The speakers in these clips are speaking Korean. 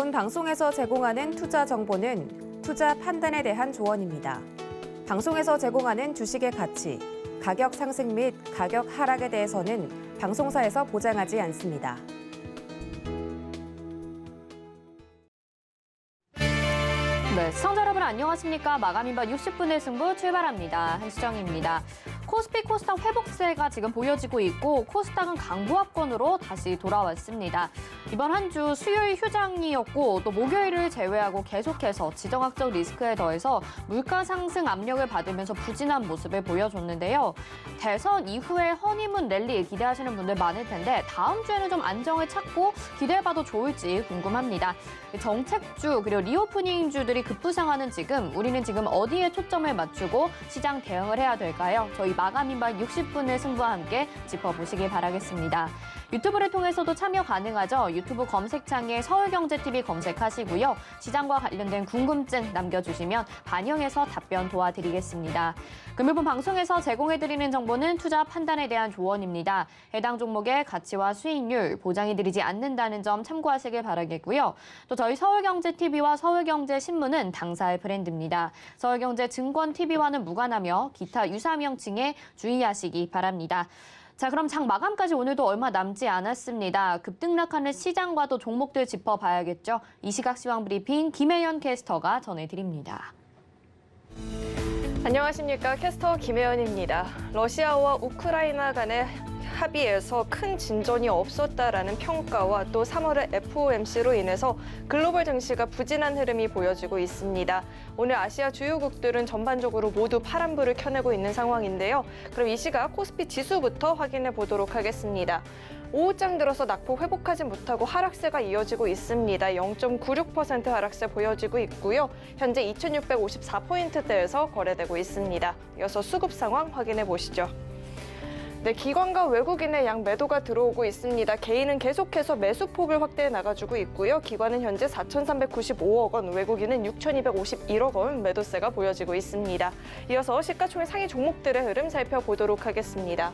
본 방송에서 제공하는 투자 정보는 투자 판단에 대한 조언입니다. 방송에서 제공하는 주식의 가치, 가격 상승 및 가격 하락에 대해서는 방송사에서 보장하지 않습니다. 네, 시청자 여러분 안녕하십니까? 마감인바 60분의 승부 출발합니다. 한수정입니다. 코스피 코스닥 회복세가 지금 보여지고 있고 코스닥은 강보합권으로 다시 돌아왔습니다. 이번 한 주 수요일 휴장이었고 또 목요일을 제외하고 계속해서 지정학적 리스크에 더해서 물가 상승 압력을 받으면서 부진한 모습을 보여줬는데요. 대선 이후에 허니문 랠리 기대하시는 분들 많을 텐데 다음 주에는 좀 안정을 찾고 기대해봐도 좋을지 궁금합니다. 정책주 그리고 리오프닝주들이 급부상하는 지금 우리는 지금 어디에 초점을 맞추고 시장 대응을 해야 될까요? 저희 마감인바 60분의 승부와 함께 짚어보시길 바라겠습니다. 유튜브를 통해서도 참여 가능하죠. 유튜브 검색창에 서울경제TV 검색하시고요. 시장과 관련된 궁금증 남겨주시면 반영해서 답변 도와드리겠습니다. 금요일 방송에서 제공해드리는 정보는 투자 판단에 대한 조언입니다. 해당 종목의 가치와 수익률 보장해드리지 않는다는 점 참고하시길 바라겠고요. 또 저희 서울경제TV와 서울경제신문은 당사의 브랜드입니다. 서울경제증권TV와는 무관하며 기타 유사 명칭에 주의하시기 바랍니다. 자, 그럼 장 마감까지 오늘도 얼마 남지 않았습니다. 급등락하는 시장과도 종목들 짚어봐야겠죠. 이 시각 시황 브리핑 김혜연 캐스터가 전해드립니다. 안녕하십니까. 캐스터 김혜연입니다. 러시아와 우크라이나 간의 합의에서 큰 진전이 없었다라는 평가와 또 3월의 FOMC로 인해서 글로벌 증시가 부진한 흐름이 보여지고 있습니다. 오늘 아시아 주요국들은 전반적으로 모두 파란불을 켜내고 있는 상황인데요. 그럼 이 시각 코스피 지수부터 확인해 보도록 하겠습니다. 오후장 들어서 낙폭 회복하지 못하고 하락세가 이어지고 있습니다. 0.96% 하락세 보여지고 있고요. 현재 2654포인트대에서 거래되고 있습니다. 이어서 수급 상황 확인해 보시죠. 네, 기관과 외국인의 양 매도가 들어오고 있습니다. 개인은 계속해서 매수폭을 확대해 나가주고 있고요. 기관은 현재 4,395억 원, 외국인은 6,251억 원 매도세가 보여지고 있습니다. 이어서 시가총액 상위 종목들의 흐름 살펴보도록 하겠습니다.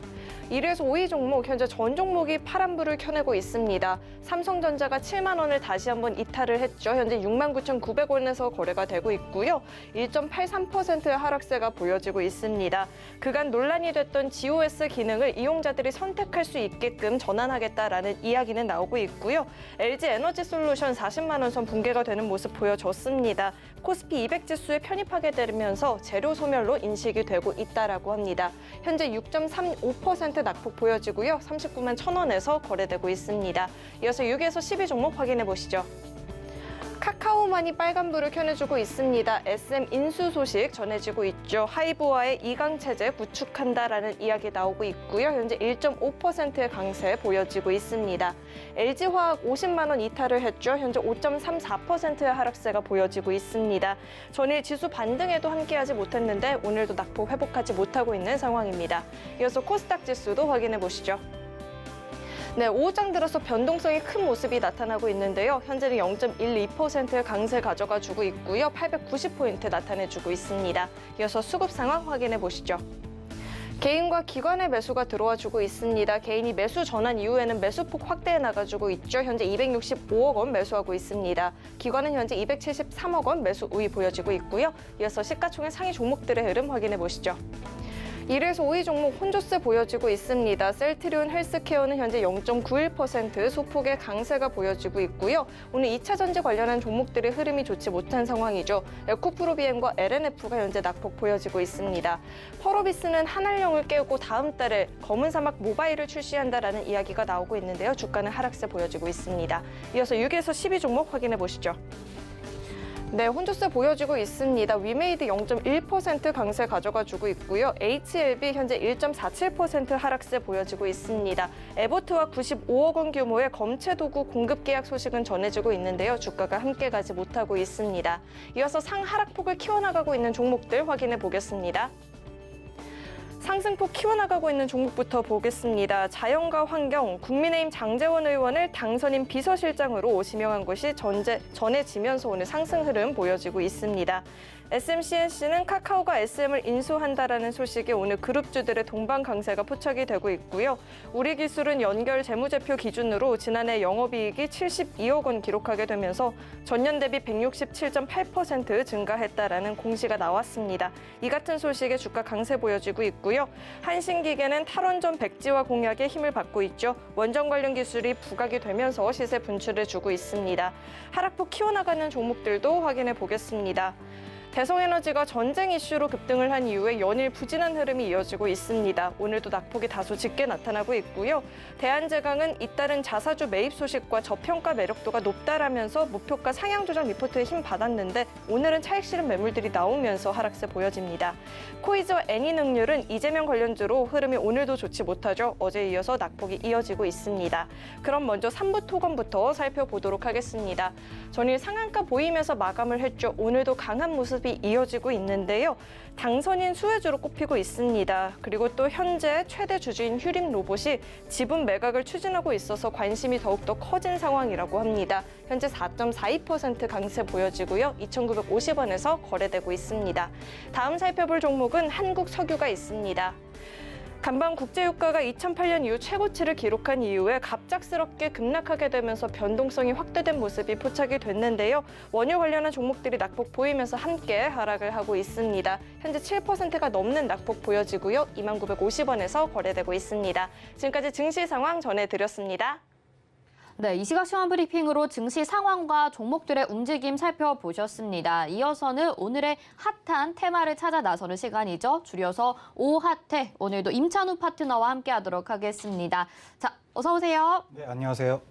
1위에서 5위 종목, 현재 전 종목이 파란불을 켜내고 있습니다. 삼성전자가 7만 원을 다시 한번 이탈을 했죠. 현재 69,900원에서 거래가 되고 있고요. 1.83%의 하락세가 보여지고 있습니다. 그간 논란이 됐던 GOS 기능을 이용자들이 선택할 수 있게끔 전환하겠다라는 이야기는 나오고 있고요. LG에너지솔루션 40만 원 선 붕괴가 되는 모습 보여줬습니다. 코스피 200 지수에 편입하게 되면서 재료 소멸로 인식이 되고 있다라고 합니다. 현재 6.35% 낙폭 보여지고요. 39만 1,000원에서 거래되고 있습니다. 이어서 6에서 12 종목 확인해 보시죠. 카카오만이 빨간불을 켜내주고 있습니다. SM 인수 소식 전해지고 있죠. 하이브와의 2강 체제 구축한다라는 이야기 나오고 있고요. 현재 1.5%의 강세 보여지고 있습니다. LG화학 50만 원 이탈을 했죠. 현재 5.34%의 하락세가 보여지고 있습니다. 전일 지수 반등에도 함께하지 못했는데 오늘도 낙폭 회복하지 못하고 있는 상황입니다. 이어서 코스닥 지수도 확인해 보시죠. 네, 오후장 들어서 변동성이 큰 모습이 나타나고 있는데요. 현재는 0.12%의 강세 가져가주고 있고요. 890포인트 나타내주고 있습니다. 이어서 수급 상황 확인해 보시죠. 개인과 기관의 매수가 들어와주고 있습니다. 개인이 매수 전환 이후에는 매수폭 확대해 나가주고 있죠. 현재 265억 원 매수하고 있습니다. 기관은 현재 273억 원 매수 우위 보여지고 있고요. 이어서 시가총액 상위 종목들의 흐름 확인해 보시죠. 1위에서 5위 종목 혼조세 보여지고 있습니다. 셀트리온 헬스케어는 현재 0.91% 소폭의 강세가 보여지고 있고요. 오늘 2차 전지 관련한 종목들의 흐름이 좋지 못한 상황이죠. 에코프로비엠과 LNF가 현재 낙폭 보여지고 있습니다. 펄어비스는 한알령을 깨우고 다음 달에 검은 사막 모바일을 출시한다라는 이야기가 나오고 있는데요. 주가는 하락세 보여지고 있습니다. 이어서 6에서 12 종목 확인해 보시죠. 네, 혼조세 보여지고 있습니다. 위메이드 0.1% 강세 가져가주고 있고요. HLB 현재 1.47% 하락세 보여지고 있습니다. 에버트와 95억 원 규모의 검체 도구 공급 계약 소식은 전해지고 있는데요. 주가가 함께 가지 못하고 있습니다. 이어서 상하락폭을 키워나가고 있는 종목들 확인해 보겠습니다. 상승폭 키워나가고 있는 종목부터 보겠습니다. 자연과 환경, 국민의힘 장제원 의원을 당선인 비서실장으로 지명한 것이 전해지면서 오늘 상승 흐름 보여지고 있습니다. SMCNC는 카카오가 SM을 인수한다라는 소식이 오늘 그룹주들의 동반 강세가 포착이 되고 있고요. 우리기술은 연결 재무제표 기준으로 지난해 영업이익이 72억 원 기록하게 되면서 전년 대비 167.8% 증가했다라는 공시가 나왔습니다. 이 같은 소식에 주가 강세 보여지고 있고요. 한신기계는 탈원전 백지화 공약에 힘을 받고 있죠. 원전 관련 기술이 부각이 되면서 시세 분출을 주고 있습니다. 하락폭 키워나가는 종목들도 확인해 보겠습니다. 대성에너지가 전쟁 이슈로 급등을 한 이후에 연일 부진한 흐름이 이어지고 있습니다. 오늘도 낙폭이 다소 짙게 나타나고 있고요. 대한제강은 잇따른 자사주 매입 소식과 저평가 매력도가 높다라면서 목표가 상향 조정 리포트에 힘 받았는데 오늘은 차익 실현 매물들이 나오면서 하락세 보여집니다. 코이즈와 애니능률은 이재명 관련주로 흐름이 오늘도 좋지 못하죠. 어제에 이어서 낙폭이 이어지고 있습니다. 그럼 먼저 3부 토건부터 살펴보도록 하겠습니다. 전일 상한가 보이면서 마감을 했죠. 오늘도 강한 모습 이어지고 있는데요. 당선인 수혜주로 꼽히고 있습니다. 그리고 또 현재 최대 주주인 휴림 로봇이 지분 매각을 추진하고 있어서 관심이 더욱더 커진 상황이라고 합니다. 현재 4.42% 강세 보여지고요. 2,950원에서 거래되고 있습니다. 다음 살펴볼 종목은 한국석유가 있습니다. 간밤 국제유가가 2008년 이후 최고치를 기록한 이후에 갑작스럽게 급락하게 되면서 변동성이 확대된 모습이 포착이 됐는데요. 원유 관련한 종목들이 낙폭 보이면서 함께 하락을 하고 있습니다. 현재 7%가 넘는 낙폭 보여지고요. 2950원에서 거래되고 있습니다. 지금까지 증시 상황 전해드렸습니다. 네, 이 시각 시황 브리핑으로 증시 상황과 종목들의 움직임 살펴보셨습니다. 이어서는 오늘의 핫한 테마를 찾아 나서는 시간이죠. 줄여서 오핫해. 오늘도 임찬우 파트너와 함께하도록 하겠습니다. 자, 어서 오세요. 네, 안녕하세요.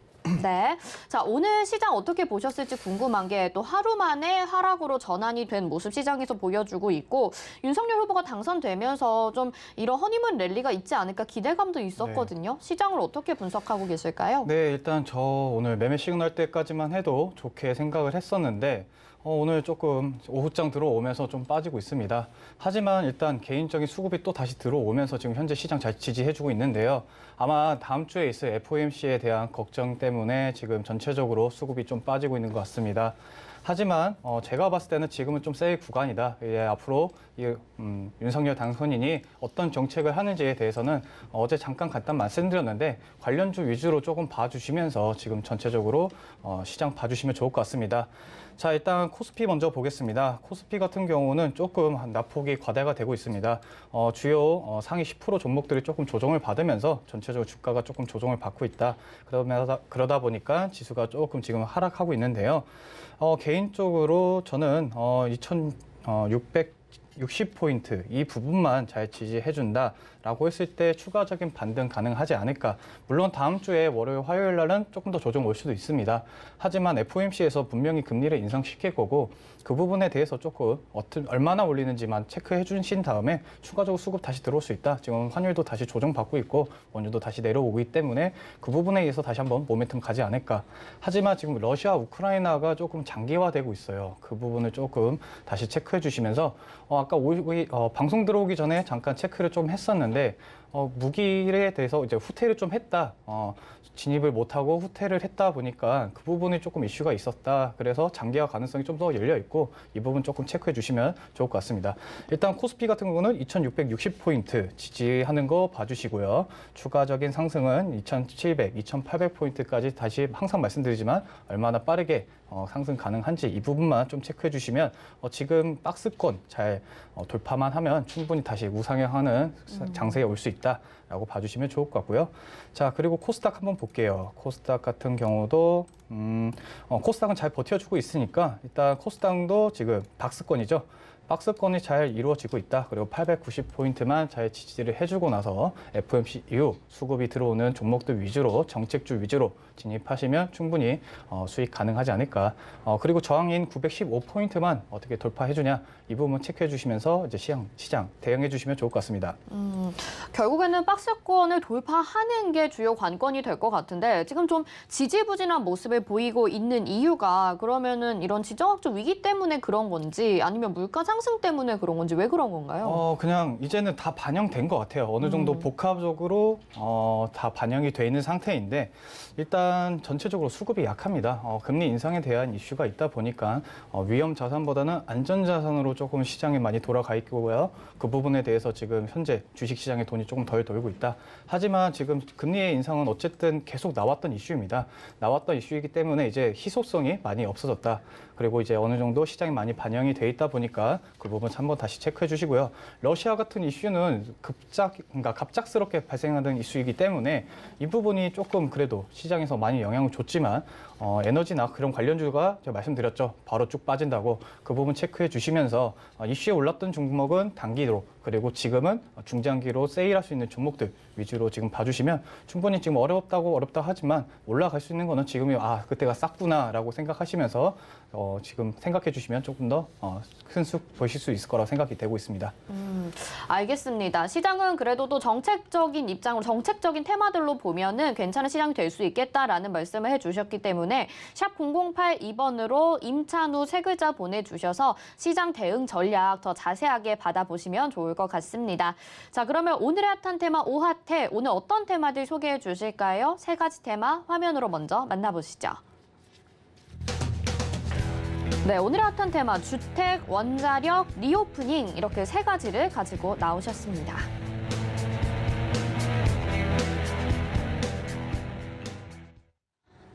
네, 자 오늘 시장 어떻게 보셨을지 궁금한 게 또 하루 만에 하락으로 전환이 된 모습 시장에서 보여주고 있고 윤석열 후보가 당선되면서 좀 이런 허니문 랠리가 있지 않을까 기대감도 있었거든요. 시장을 어떻게 분석하고 계실까요? 네, 일단 저 오늘 매매 시그널 때까지만 해도 좋게 생각을 했었는데 오늘 조금 오후장 들어오면서 좀 빠지고 있습니다. 하지만 일단 개인적인 수급이 또 다시 들어오면서 지금 현재 시장 잘 지지해주고 있는데요. 아마 다음 주에 있을 FOMC에 대한 걱정 때문에 지금 전체적으로 수급이 좀 빠지고 있는 것 같습니다. 하지만 제가 봤을 때는 지금은 좀 세일 구간이다. 앞으로 윤석열 당선인이 어떤 정책을 하는지에 대해서는 어제 잠깐 간단 말씀드렸는데 관련주 위주로 조금 봐주시면서 지금 전체적으로 시장 봐주시면 좋을 것 같습니다. 자, 일단 코스피 먼저 보겠습니다. 코스피 같은 경우는 조금 낙폭이 과대가 되고 있습니다. 주요 상위 10% 종목들이 조금 조정을 받으면서 전체적으로 주가가 조금 조정을 받고 있다. 그러다 보니까 지수가 조금 지금 하락하고 있는데요. 개인적으로 저는 2,660포인트 이 부분만 잘 지지해준다라고 했을 때 추가적인 반등 가능하지 않을까. 물론 다음 주에 월요일, 화요일 날은 조금 더 조정 올 수도 있습니다. 하지만 FOMC에서 분명히 금리를 인상시킬 거고 그 부분에 대해서 조금 얼마나 올리는지만 체크해 주신 다음에 추가적으로 수급 다시 들어올 수 있다. 지금 환율도 다시 조정받고 있고 원유도 다시 내려오기 때문에 그 부분에 의해서 다시 한번 모멘텀 가지 않을까. 하지만 지금 러시아, 우크라이나가 조금 장기화되고 있어요. 그 부분을 조금 다시 체크해 주시면서 아까 방송 들어오기 전에 잠깐 체크를 좀 했었는데 무기에 대해서 이제 후퇴를 좀 했다. 진입을 못하고 후퇴를 했다 보니까 그 부분이 조금 이슈가 있었다. 그래서 장기화 가능성이 좀 더 열려 있고 이 부분 조금 체크해 주시면 좋을 것 같습니다. 일단 코스피 같은 경우는 2,660포인트 지지하는 거 봐주시고요. 추가적인 상승은 2,700, 2,800포인트까지 다시 항상 말씀드리지만 얼마나 빠르게 상승 가능한지 이 부분만 좀 체크해 주시면 지금 박스권 잘 돌파만 하면 충분히 다시 우상향하는 장세에 올 수 있다라고 봐주시면 좋을 것 같고요. 자, 그리고 코스닥 한번 볼게요. 코스닥 같은 경우도 코스닥은 잘 버텨주고 있으니까 일단 코스닥도 지금 박스권이죠. 박스권이 잘 이루어지고 있다. 그리고 890포인트만 잘 지지를 해주고 나서 FOMC 이후 수급이 들어오는 종목들 위주로 정책주 위주로 진입하시면 충분히 수익 가능하지 않을까. 그리고 저항인 915포인트만 어떻게 돌파해주냐 이 부분 체크해 주시면서 이제 시장 대응해 주시면 좋을 것 같습니다. 결국에는 박스권을 돌파하는 게 주요 관건이 될 것 같은데 지금 좀 지지부진한 모습을 보이고 있는 이유가 그러면은 이런 지정학적 위기 때문에 그런 건지 아니면 물가 상승 상승 때문에 그런 건지 왜 그런 건가요? 그냥 이제는 다 반영된 것 같아요. 어느 정도 복합적으로 다 반영이 돼 있는 상태인데 일단 전체적으로 수급이 약합니다. 금리 인상에 대한 이슈가 있다 보니까 위험 자산보다는 안전 자산으로 조금 시장에 많이 돌아가 있고요. 그 부분에 대해서 지금 현재 주식 시장에 돈이 조금 덜 돌고 있다. 하지만 지금 금리의 인상은 어쨌든 계속 나왔던 이슈입니다. 나왔던 이슈이기 때문에 이제 희소성이 많이 없어졌다. 그리고 이제 어느 정도 시장에 많이 반영이 돼 있다 보니까 그 부분 한번 다시 체크해 주시고요. 러시아 같은 이슈는 그러니까 갑작스럽게 발생하는 이슈이기 때문에 이 부분이 조금 그래도 시장에서 많이 영향을 줬지만 에너지나 그런 관련주가 제가 말씀드렸죠. 바로 쭉 빠진다고 그 부분 체크해 주시면서 이슈에 올랐던 종목은 단기로 그리고 지금은 중장기로 세일할 수 있는 종목들 위주로 지금 봐주시면 충분히 지금 어렵다 하지만 올라갈 수 있는 거는 지금이 그때가 쌌구나라고 생각하시면서 지금 생각해 주시면 조금 더 큰 수익 보실 수 있을 거라고 생각이 되고 있습니다. 알겠습니다. 시장은 그래도 또 정책적인 입장으로 정책적인 테마들로 보면은 괜찮은 시장이 될 수 있겠다라는 말씀을 해주셨기 때문에 샵 0082번으로 임찬우 세 글자 보내주셔서 시장 대응 전략 더 자세하게 받아보시면 좋을 것 같습니다. 자, 그러면 오늘의 핫한 테마 5핫해 오늘 어떤 테마들 소개해 주실까요? 세 가지 테마 화면으로 먼저 만나보시죠. 네, 오늘의 핫한 테마 주택, 원자력, 리오프닝 이렇게 세 가지를 가지고 나오셨습니다.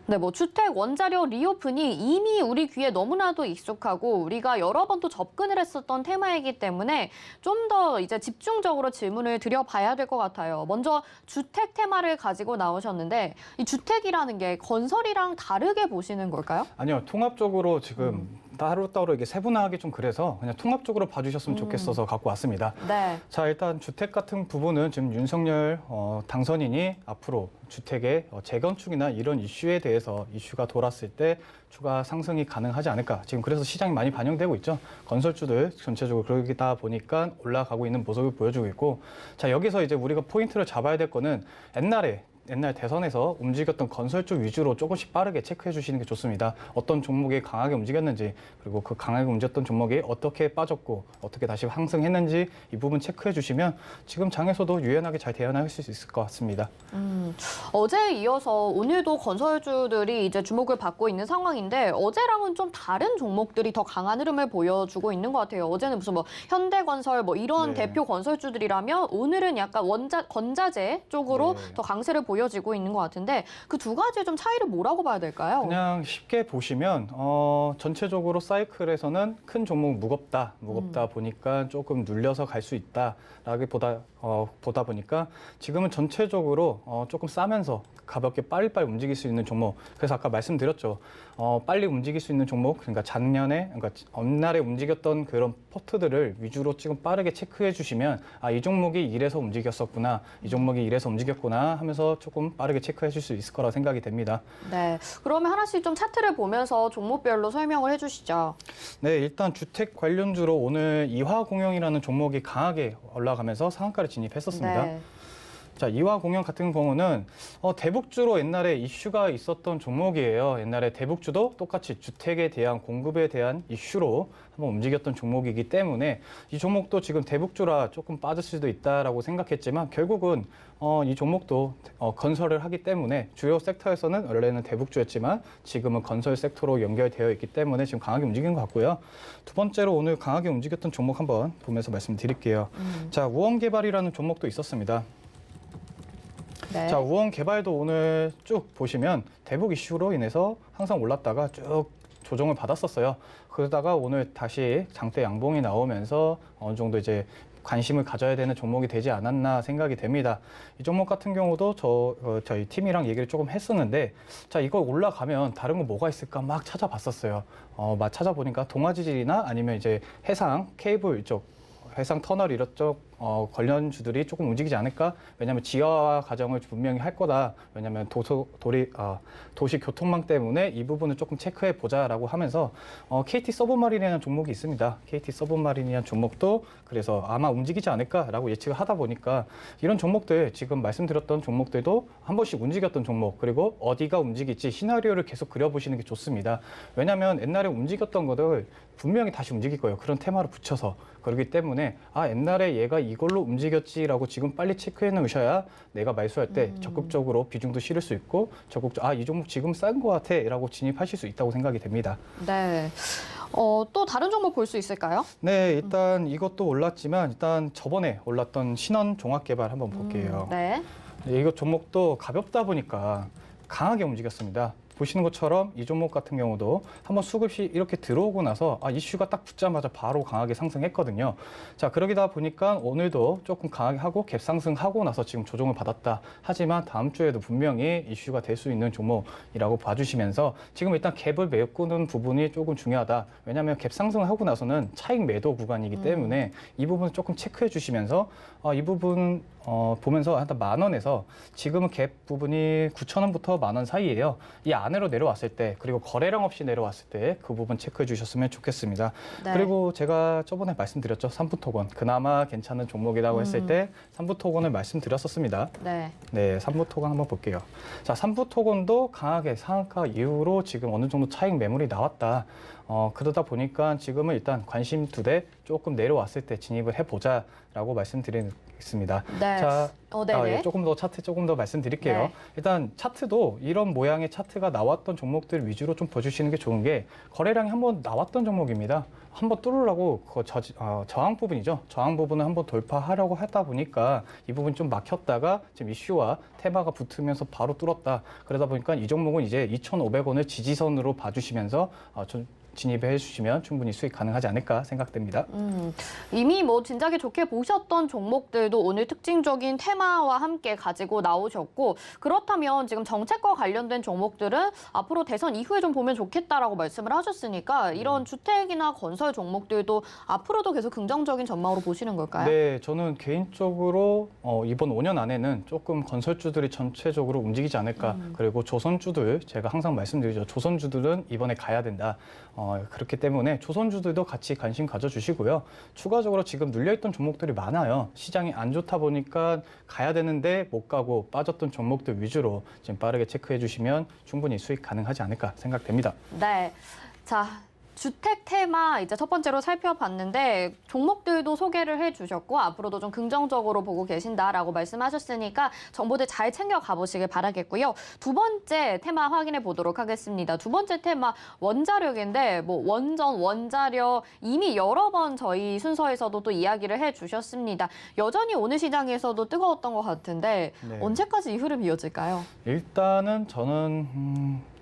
네, 주택, 원자력, 리오프닝 이미 우리 귀에 너무나도 익숙하고 우리가 여러 번 또 접근을 했었던 테마이기 때문에 좀 더 이제 집중적으로 질문을 드려봐야 될 것 같아요. 먼저 주택 테마를 가지고 나오셨는데 이 주택이라는 게 건설이랑 다르게 보시는 걸까요? 아니요, 통합적으로 지금 따로따로 이게 세분화하기 좀 그래서 그냥 통합적으로 봐주셨으면 좋겠어서 갖고 왔습니다. 네. 자, 일단 주택 같은 부분은 지금 윤석열 당선인이 앞으로 주택의 재건축이나 이런 이슈에 대해서 이슈가 돌았을 때 추가 상승이 가능하지 않을까. 지금 그래서 시장이 많이 반영되고 있죠. 건설주들 전체적으로 그러다 보니까 올라가고 있는 모습을 보여주고 있고, 자, 여기서 이제 우리가 포인트를 잡아야 될 거는 옛날 대선에서 움직였던 건설주 위주로 조금씩 빠르게 체크해 주시는 게 좋습니다. 어떤 종목이 강하게 움직였는지, 그리고 그 강하게 움직였던 종목이 어떻게 빠졌고 어떻게 다시 상승했는지 이 부분 체크해 주시면 지금 장에서도 유연하게 잘 대응할 수 있을 것 같습니다. 어제에 이어서 오늘도 건설주들이 이제 주목을 받고 있는 상황인데 어제랑은 좀 다른 종목들이 더 강한 흐름을 보여주고 있는 것 같아요. 어제는 무슨 현대건설 이런 네. 대표 건설주들이라면 오늘은 약간 건자재 쪽으로 네. 더 강세를 보여지고 있는 것 같은데 그 두 가지의 좀 차이를 뭐라고 봐야 될까요? 그냥 쉽게 보시면 전체적으로 사이클에서는 큰 종목 무겁다 보니까 조금 눌려서 갈 수 있다라기보다 보다 보니까 지금은 전체적으로 조금 싸면서 가볍게 빨리빨리 움직일 수 있는 종목. 그래서 아까 말씀드렸죠. 빨리 움직일 수 있는 종목, 그러니까 전날에 움직였던 그런 포트들을 위주로 지금 빠르게 체크해 주시면 이 종목이 이래서 움직였었구나, 이 종목이 이래서 움직였구나 하면서 조금 빠르게 체크해 줄 수 있을 거라고 생각이 됩니다. 네, 그러면 하나씩 좀 차트를 보면서 종목별로 설명을 해주시죠. 네, 일단 주택 관련주로 오늘 이화공영이라는 종목이 강하게 올라가면서 상한가를 진입했었습니다. 네. 자, 이화공영 같은 경우는 대북주로 옛날에 이슈가 있었던 종목이에요. 옛날에 대북주도 똑같이 주택에 대한 공급에 대한 이슈로 한번 움직였던 종목이기 때문에 이 종목도 지금 대북주라 조금 빠질 수도 있다라고 생각했지만 결국은 이 종목도 건설을 하기 때문에 주요 섹터에서는 원래는 대북주였지만 지금은 건설 섹터로 연결되어 있기 때문에 지금 강하게 움직인 것 같고요. 두 번째로 오늘 강하게 움직였던 종목 한번 보면서 말씀드릴게요. 자, 우원개발이라는 종목도 있었습니다. 네. 자, 우원개발도 오늘 쭉 보시면 대북 이슈로 인해서 항상 올랐다가 쭉 조정을 받았었어요. 그러다가 오늘 다시 장대 양봉이 나오면서 어느 정도 이제 관심을 가져야 되는 종목이 되지 않았나 생각이 됩니다. 이 종목 같은 경우도 저희 팀이랑 얘기를 조금 했었는데, 자, 이거 올라가면 다른 거 뭐가 있을까 막 찾아봤었어요. 막 찾아보니까 동아지질이나 아니면 이제 해상 케이블 이쪽, 해상 터널 이쪽 관련주들이 조금 움직이지 않을까? 왜냐하면 지하화 과정을 분명히 할 거다. 왜냐하면 도시 교통망 때문에 이 부분을 조금 체크해 보자라고 하면서 KT 서브마린이라는 종목이 있습니다. KT 서브마린이라는 종목도 그래서 아마 움직이지 않을까라고 예측을 하다 보니까 이런 종목들 지금 말씀드렸던 종목들도 한 번씩 움직였던 종목 그리고 어디가 움직일지 시나리오를 계속 그려보시는 게 좋습니다. 왜냐하면 옛날에 움직였던 것을 분명히 다시 움직일 거예요. 그런 테마를 붙여서. 그렇기 때문에 옛날에 얘가 이걸로 움직였지라고 지금 빨리 체크해 놓으셔야 내가 말수할 때 적극적으로 비중도 실을 수 있고 이 종목 지금 싼 거 같아라고 진입하실 수 있다고 생각이 됩니다. 네. 또 다른 종목 볼 수 있을까요? 네, 일단 이것도 올랐지만 일단 저번에 올랐던 신원 종합개발 한번 볼게요. 네. 이거 종목도 가볍다 보니까 강하게 움직였습니다. 보시는 것처럼 이 종목 같은 경우도 한번 수급이 이렇게 들어오고 나서 이슈가 딱 붙자마자 바로 강하게 상승했거든요. 자, 그러다 보니까 오늘도 조금 강하게 하고 갭 상승하고 나서 지금 조정을 받았다. 하지만 다음 주에도 분명히 이슈가 될 수 있는 종목이라고 봐주시면서 지금 일단 갭을 메꾸는 부분이 조금 중요하다. 왜냐하면 갭 상승을 하고 나서는 차익 매도 구간이기 때문에 이 부분 조금 체크해 주시면서 이 부분 보면서 한 10,000원에서 지금은 갭 부분이 9,000원부터 10,000원 사이예요. 이 안으로 내려왔을 때 그리고 거래량 없이 내려왔을 때 그 부분 체크해 주셨으면 좋겠습니다. 네. 그리고 제가 저번에 말씀드렸죠. 삼부토건 그나마 괜찮은 종목이라고 했을 때 삼부토건을 말씀드렸었습니다. 네. 네, 삼부토건 한번 볼게요. 자, 삼부토건도 강하게 상한가 이후로 지금 어느 정도 차익 매물이 나왔다. 그러다 보니까 지금은 일단 관심 두대 조금 내려왔을 때 진입을 해보자라고 말씀드리겠습니다. 네. 자, 네네. 조금 더 차트 조금 더 말씀드릴게요. 네. 일단 차트도 이런 모양의 차트가 나왔던 종목들 위주로 좀 보여주시는 게 좋은 게 거래량이 한번 나왔던 종목입니다. 한번 뚫으려고 저항 부분이죠. 저항 부분을 한번 돌파하려고 하다 보니까 이 부분 좀 막혔다가 지금 이슈와 테마가 붙으면서 바로 뚫었다. 그러다 보니까 이 종목은 이제 2,500원을 지지선으로 봐주시면서 좀 진입해 주시면 충분히 수익 가능하지 않을까 생각됩니다. 이미 진작에 좋게 보셨던 종목들도 오늘 특징적인 테마와 함께 가지고 나오셨고 그렇다면 지금 정책과 관련된 종목들은 앞으로 대선 이후에 좀 보면 좋겠다라고 말씀을 하셨으니까 이런 주택이나 건설 종목들도 앞으로도 계속 긍정적인 전망으로 보시는 걸까요? 네, 저는 개인적으로 이번 5년 안에는 조금 건설주들이 전체적으로 움직이지 않을까. 그리고 조선주들 제가 항상 말씀드리죠. 조선주들은 이번에 가야 된다. 그렇기 때문에 조선주들도 같이 관심 가져주시고요. 추가적으로 지금 눌려있던 종목들이 많아요. 시장이 안 좋다 보니까 가야 되는데 못 가고 빠졌던 종목들 위주로 지금 빠르게 체크해 주시면 충분히 수익 가능하지 않을까 생각됩니다. 네. 자, 주택 테마 이제 첫 번째로 살펴봤는데 종목들도 소개를 해주셨고 앞으로도 좀 긍정적으로 보고 계신다라고 말씀하셨으니까 정보들 잘 챙겨 가보시길 바라겠고요. 두 번째 테마 확인해 보도록 하겠습니다. 두 번째 테마 원자력인데 원전, 원자력 이미 여러 번 저희 순서에서도 또 이야기를 해주셨습니다. 여전히 오늘 시장에서도 뜨거웠던 것 같은데 네. 언제까지 이 흐름이 이어질까요? 일단은 저는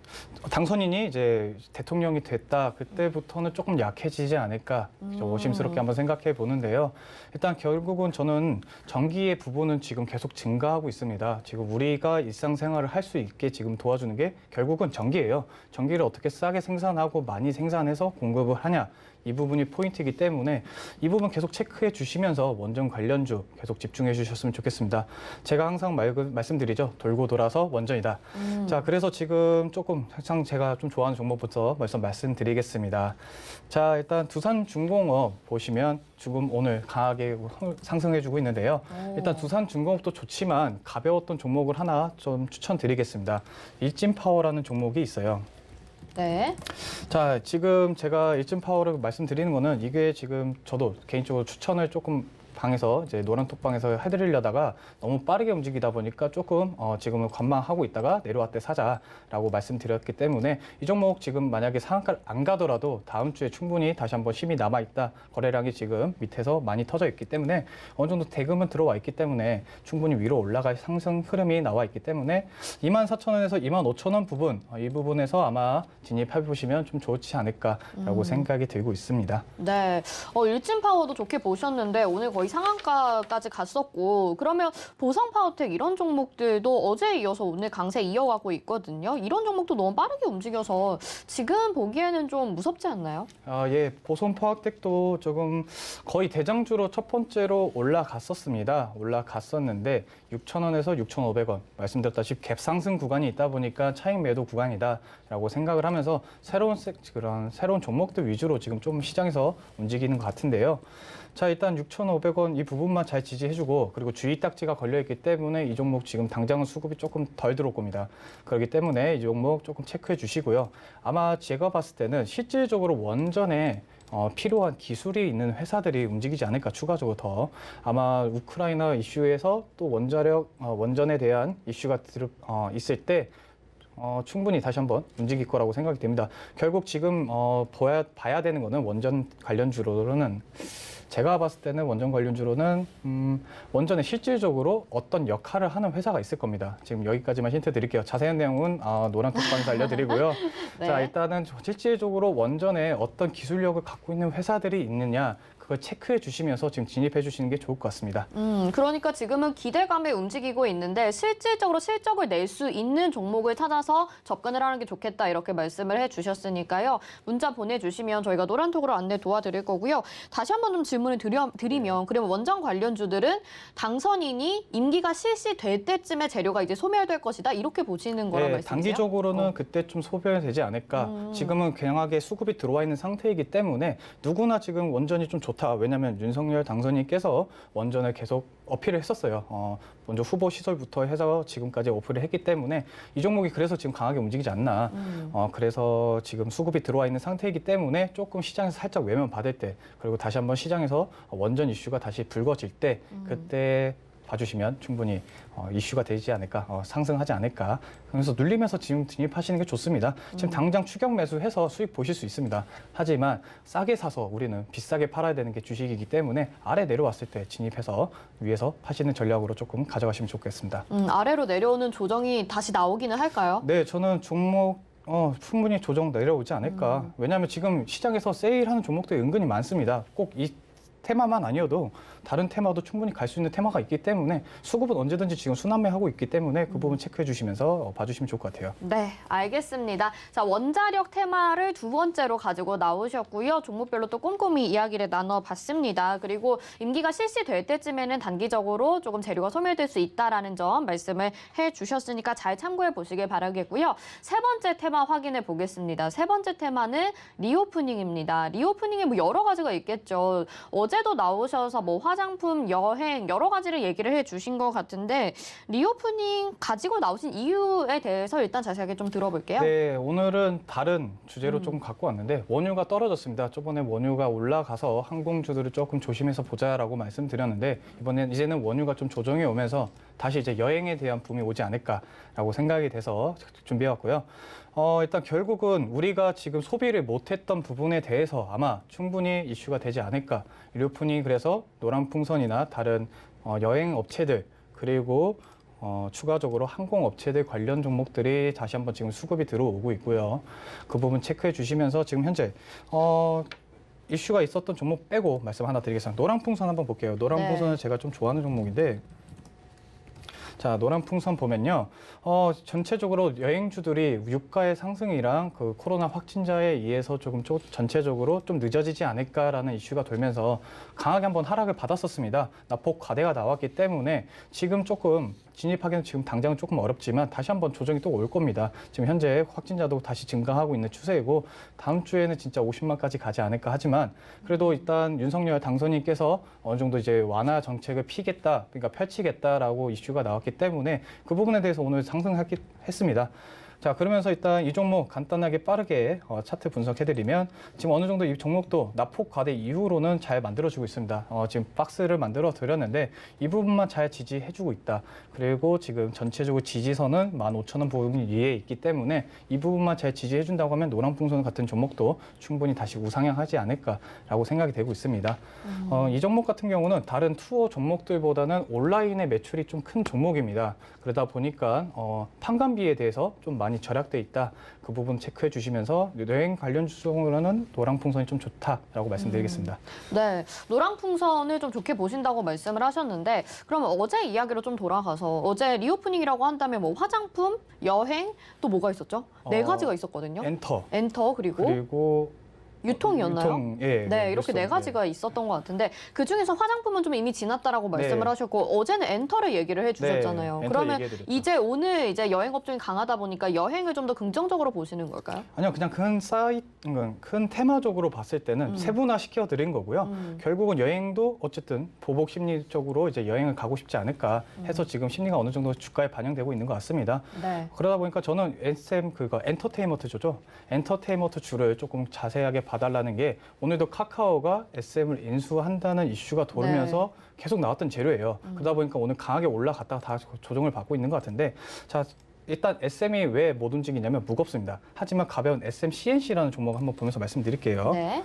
당선인이 이제 대통령이 됐다 그때부터는 조금 약해지지 않을까 조심스럽게 한번 생각해 보는데요. 일단 결국은 저는 전기의 부분은 지금 계속 증가하고 있습니다. 지금 우리가 일상생활을 할 수 있게 지금 도와주는 게 결국은 전기예요. 전기를 어떻게 싸게 생산하고 많이 생산해서 공급을 하냐. 이 부분이 포인트이기 때문에 이 부분 계속 체크해 주시면서 원전 관련주 계속 집중해 주셨으면 좋겠습니다. 제가 항상 말씀드리죠. 돌고 돌아서 원전이다. 자, 그래서 지금 조금 항상 제가 좀 좋아하는 종목부터 말씀드리겠습니다. 자, 일단 두산중공업 보시면 지금 오늘 강하게 상승해 주고 있는데요. 일단 두산중공업도 좋지만 가벼웠던 종목을 하나 좀 추천드리겠습니다. 일진파워라는 종목이 있어요. 네. 자, 지금 제가 일진파워를 말씀드리는 거는 이게 지금 저도 개인적으로 추천을 조금 방에서 이제 노란톡방에서 해드리려다가 너무 빠르게 움직이다 보니까 조금 지금은 관망하고 있다가 내려왔을 때 사자라고 말씀드렸기 때문에 이 종목 지금 만약에 상한가를 안 가더라도 다음 주에 충분히 다시 한번 힘이 남아있다. 거래량이 지금 밑에서 많이 터져 있기 때문에 어느 정도 대금은 들어와 있기 때문에 충분히 위로 올라갈 상승 흐름이 나와 있기 때문에 24,000원에서 25,000원 부분 이 부분에서 아마 진입해 보시면 좀 좋지 않을까라고 생각이 들고 있습니다. 네. 일진파워도 좋게 보셨는데 오늘 거의 거의 상한가까지 갔었고 그러면 보성 파워텍 이런 종목들도 어제에 이어서 오늘 강세 이어가고 있거든요. 이런 종목도 너무 빠르게 움직여서 지금 보기에는 좀 무섭지 않나요? 예, 보성 포학텍도 조금 거의 대장주로 첫 번째로 올라갔었습니다. 올라갔었는데 6,000원에서 6,500원 말씀드렸다시피 갭 상승 구간이 있다 보니까 차익 매도 구간이다라고 생각을 하면서 그런 새로운 종목들 위주로 지금 좀 시장에서 움직이는 것 같은데요. 자, 일단 6,500원 이 부분만 잘 지지해주고 그리고 주의 딱지가 걸려있기 때문에 이 종목 지금 당장은 수급이 조금 덜 들어올 겁니다. 그렇기 때문에 이 종목 조금 체크해 주시고요. 아마 제가 봤을 때는 실질적으로 원전에 필요한 기술이 있는 회사들이 움직이지 않을까 추가적으로 더 아마 우크라이나 이슈에서 또 원전에 대한 이슈가 있을 때 충분히 다시 한번 움직일 거라고 생각이 됩니다. 결국 지금 봐야 되는 거는 원전 관련주로는 제가 봤을 때는 원전 관련주로는 원전에 실질적으로 어떤 역할을 하는 회사가 있을 겁니다. 지금 여기까지만 힌트 드릴게요. 자세한 내용은 노란톡방에서 알려드리고요. 네. 자, 일단은 실질적으로 원전에 어떤 기술력을 갖고 있는 회사들이 있느냐 그걸 체크해 주시면서 지금 진입해 주시는 게 좋을 것 같습니다. 그러니까 지금은 기대감에 움직이고 있는데 실질적으로 실적을 낼 수 있는 종목을 찾아서 접근을 하는 게 좋겠다 이렇게 말씀을 해주셨으니까요. 문자 보내주시면 저희가 노란톡으로 안내 도와드릴 거고요. 다시 한번 좀 질문을 드리면 그러면 원전 관련주들은 당선인이 임기가 실시될 때쯤에 재료가 이제 소멸될 것이다 이렇게 보시는 거란 말씀이세요? 단기적으로는 그때 좀 소멸되지 않을까. 지금은 강하게 수급이 들어와 있는 상태이기 때문에 누구나 지금 원전이 좀 좋다. 왜냐하면 윤석열 당선인께서 원전을 계속 어필을 했었어요. 먼저 후보 시설부터 해서 지금까지 어필을 했기 때문에 이 종목이 그래서 지금 강하게 움직이지 않나. 그래서 지금 수급이 들어와 있는 상태이기 때문에 조금 시장에서 살짝 외면 받을 때 그리고 다시 한번 시장에서 원전 이슈가 다시 불거질 때 그때 봐주시면 충분히 이슈가 되지 않을까, 상승하지 않을까. 그래서 눌리면서 지금 진입하시는 게 좋습니다. 지금 당장 추격 매수해서 수익 보실 수 있습니다. 하지만 싸게 사서 우리는 비싸게 팔아야 되는 게 주식이기 때문에 아래 내려왔을 때 진입해서 위에서 파시는 전략으로 조금 가져가시면 좋겠습니다. 아래로 내려오는 조정이 다시 나오기는 할까요? 네, 저는 종목 충분히 조정 내려오지 않을까. 왜냐하면 지금 시장에서 세일하는 종목들이 은근히 많습니다. 꼭 이 테마만 아니어도 다른 테마도 충분히 갈 수 있는 테마가 있기 때문에 수급은 언제든지 지금 순환매하고 있기 때문에 그 부분 체크해 주시면서 봐주시면 좋을 것 같아요. 네, 알겠습니다. 자, 원자력 테마를 두 번째로 가지고 나오셨고요. 종목별로 또 꼼꼼히 이야기를 나눠봤습니다. 그리고 임기가 실시될 때쯤에는 단기적으로 조금 재료가 소멸될 수 있다라는 점 말씀을 해주셨으니까 잘 참고해 보시길 바라겠고요. 세 번째 테마 확인해 보겠습니다. 세 번째 테마는 리오프닝입니다. 리오프닝에 뭐 여러 가지가 있겠죠. 어제도 나오셔서 뭐 화장품, 여행 여러 가지를 얘기를 해주신 것 같은데 리오프닝 가지고 나오신 이유에 대해서 일단 자세하게 좀 들어볼게요. 네, 오늘은 다른 주제로 조금 갖고 왔는데 원유가 떨어졌습니다. 저번에 원유가 올라가서 항공주들을 조금 조심해서 보자라고 말씀드렸는데 이제는 원유가 좀 조정이 오면서 다시 이제 여행에 대한 붐이 오지 않을까라고 생각이 돼서 준비해왔고요. 일단 결국은 우리가 지금 소비를 못했던 부분에 대해서 아마 충분히 이슈가 되지 않을까. 리오프닝 그래서 노란풍선이나 다른 여행 업체들 그리고 추가적으로 항공업체들 관련 종목들이 다시 한번 지금 수급이 들어오고 있고요. 그 부분 체크해 주시면서 지금 현재 이슈가 있었던 종목 빼고 말씀 하나 드리겠습니다. 노란풍선 한번 볼게요. 노란풍선은 제가 좀 좋아하는 종목인데 자, 노란풍선 보면요. 전체적으로 여행주들이 유가의 상승이랑 그 코로나 확진자에 의해서 조금 전체적으로 좀 늦어지지 않을까라는 이슈가 돌면서 강하게 한번 하락을 받았었습니다. 낙폭 과대가 나왔기 때문에 지금 조금 진입하기는 지금 당장은 조금 어렵지만 다시 한번 조정이 또 올 겁니다. 지금 현재 확진자도 다시 증가하고 있는 추세이고 다음 주에는 진짜 50만까지 가지 않을까 하지만 그래도 일단 윤석열 당선인께서 어느 정도 이제 완화 정책을 그러니까 펼치겠다라고 이슈가 나왔기 때문에 그 부분에 대해서 오늘 상승했습니다. 자, 그러면서 일단 이 종목 간단하게 빠르게 차트 분석해드리면 지금 어느 정도 이 종목도 낙폭 과대 이후로는 잘 만들어지고 있습니다. 지금 박스를 만들어 드렸는데 이 부분만 잘 지지해주고 있다. 그리고 지금 전체적으로 지지선은 15,000원 부분 위에 있기 때문에 이 부분만 잘 지지해준다고 하면 노란풍선 같은 종목도 충분히 다시 우상향하지 않을까라고 생각이 되고 있습니다. 이 종목 같은 경우는 다른 투어 종목들보다는 온라인의 매출이 좀 큰 종목입니다. 그러다 보니까 판관비에 대해서 좀 많이 많이 절약돼 있다. 그 부분 체크해 주시면서 여행 관련 주종으로는 노랑풍선이 좀 좋다라고 말씀드리겠습니다. 네, 노랑풍선을 좀 좋게 보신다고 말씀을 하셨는데 그러면 어제 이야기로 좀 돌아가서 어제 리오프닝이라고 한다면 뭐 화장품, 여행, 또 뭐가 있었죠? 네 가지가 있었거든요. 엔터 그리고 유통이었나요? 예, 네, 이렇게 네 예. 가지가 있었던 것 같은데 그중에서 화장품은 좀 이미 지났다라고 말씀을 네. 하셨고 어제는 엔터를 얘기를 해주셨잖아요. 네, 엔터 그러면 얘기해드렸죠. 오늘 이제 여행 업종이 강하다 보니까 여행을 좀 더 긍정적으로 보시는 걸까요? 아니요, 그냥 큰 테마적으로 봤을 때는 세분화 시켜드린 거고요. 결국은 여행도 어쨌든 보복 심리적으로 이제 여행을 가고 싶지 않을까 해서 지금 심리가 어느 정도 주가에 반영되고 있는 것 같습니다. 네. 그러다 보니까 저는 SM 엔터테인먼트주죠. 엔터테인먼트 주를 조금 자세하게 봐달라는 게 오늘도 카카오가 SM을 인수한다는 이슈가 돌면서 계속 나왔던 재료예요. 그러다 보니까 오늘 강하게 올라갔다가 다 조정을 받고 있는 것 같은데 자. 일단 SM이 왜 못 움직이냐면 무겁습니다. 하지만 가벼운 SMCNC라는 종목을 한번 보면서 말씀드릴게요. 네.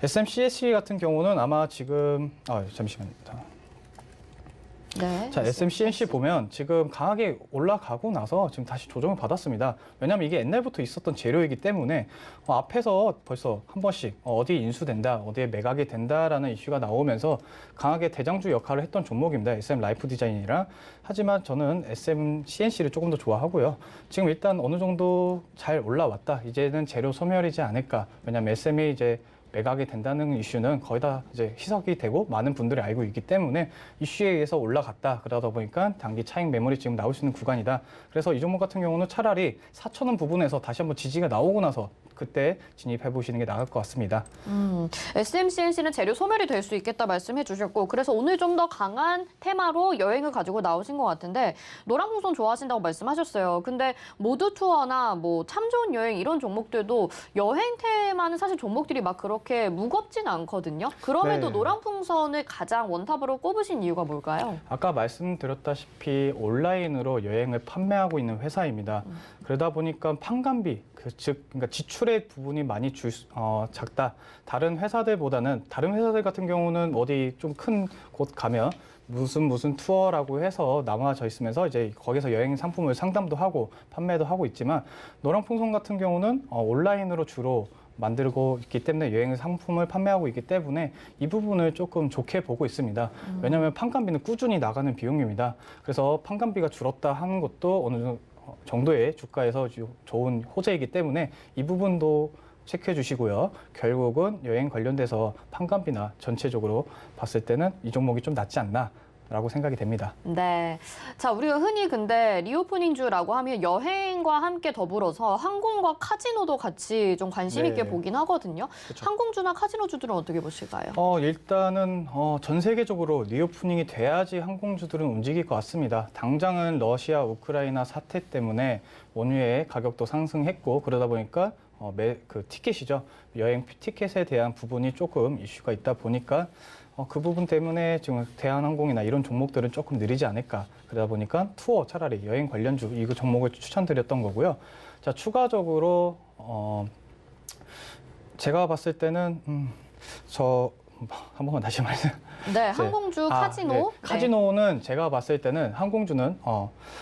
SMCNC 같은 경우는 아마 지금 잠시만요. 네. 자, SMCNC 보면 지금 강하게 올라가고 나서 지금 다시 조정을 받았습니다. 왜냐하면 이게 옛날부터 있었던 재료이기 때문에 앞에서 벌써 한 번씩 어디에 인수된다, 어디에 매각이 된다라는 이슈가 나오면서 강하게 대장주 역할을 했던 종목입니다. SM 라이프 디자인이랑. 하지만 저는 SMCNC를 조금 더 좋아하고요. 지금 일단 어느 정도 잘 올라왔다. 이제는 재료 소멸이지 않을까. 왜냐하면 SM이 이제 매각이 된다는 이슈는 거의 다 이제 희석이 되고 많은 분들이 알고 있기 때문에 이슈에 의해서 올라갔다. 그러다 보니까 단기 차익 매물이 지금 나올 수 있는 구간이다. 그래서 이 종목 같은 경우는 차라리 4,000원 부분에서 다시 한번 지지가 나오고 나서 그때 진입해 보시는 게 나을 것 같습니다. SMCNC는 재료 소멸이 될 수 있겠다 말씀해 주셨고 그래서 오늘 좀 더 강한 테마로 여행을 가지고 나오신 것 같은데 노랑풍선 좋아하신다고 말씀하셨어요. 근데 모두 투어나 뭐 참 좋은 여행 이런 종목들도 여행 테마는 사실 종목들이 막 그렇게 무겁진 않거든요. 그럼에도 네. 노랑풍선을 가장 원탑으로 꼽으신 이유가 뭘까요? 아까 말씀드렸다시피 온라인으로 여행을 판매하고 있는 회사입니다. 그러다 보니까 판관비, 그러니까 지출의 부분이 많이 작다. 다른 회사들보다는 다른 회사들 같은 경우는 어디 좀 큰 곳 가면 무슨 투어라고 해서 남아져 있으면서 이제 거기서 여행 상품을 상담도 하고 판매도 하고 있지만 노랑풍선 같은 경우는 온라인으로 주로 만들고 있기 때문에 여행 상품을 판매하고 있기 때문에 이 부분을 조금 좋게 보고 있습니다. 왜냐하면 판관비는 꾸준히 나가는 비용입니다. 그래서 판관비가 줄었다 하는 것도 어느 정도의 주가에서 좋은 호재이기 때문에 이 부분도 체크해 주시고요. 결국은 여행 관련돼서 판관비나 전체적으로 봤을 때는 이 종목이 좀 낫지 않나. 라고 생각이 됩니다. 네. 자, 우리가 흔히 근데 리오프닝주라고 하면 여행과 함께 더불어서 항공과 카지노도 같이 좀 관심 있게 네. 보긴 하거든요. 그렇죠. 항공주나 카지노주들은 어떻게 보실까요? 일단은 전 세계적으로 리오프닝이 돼야지 항공주들은 움직일 것 같습니다. 당장은 러시아, 우크라이나 사태 때문에 원유의 가격도 상승했고 그러다 보니까 그 티켓이죠. 여행 티켓에 대한 부분이 조금 이슈가 있다 보니까 그 부분 때문에 지금 대한항공이나 이런 종목들은 조금 느리지 않을까. 그러다 보니까 투어 차라리 여행 관련주 이 종목을 추천드렸던 거고요. 자, 추가적으로 제가 봤을 때는 한 번만 다시 말씀. 네, 항공주, 카지노. 네. 카지노는 제가 봤을 때는 항공주는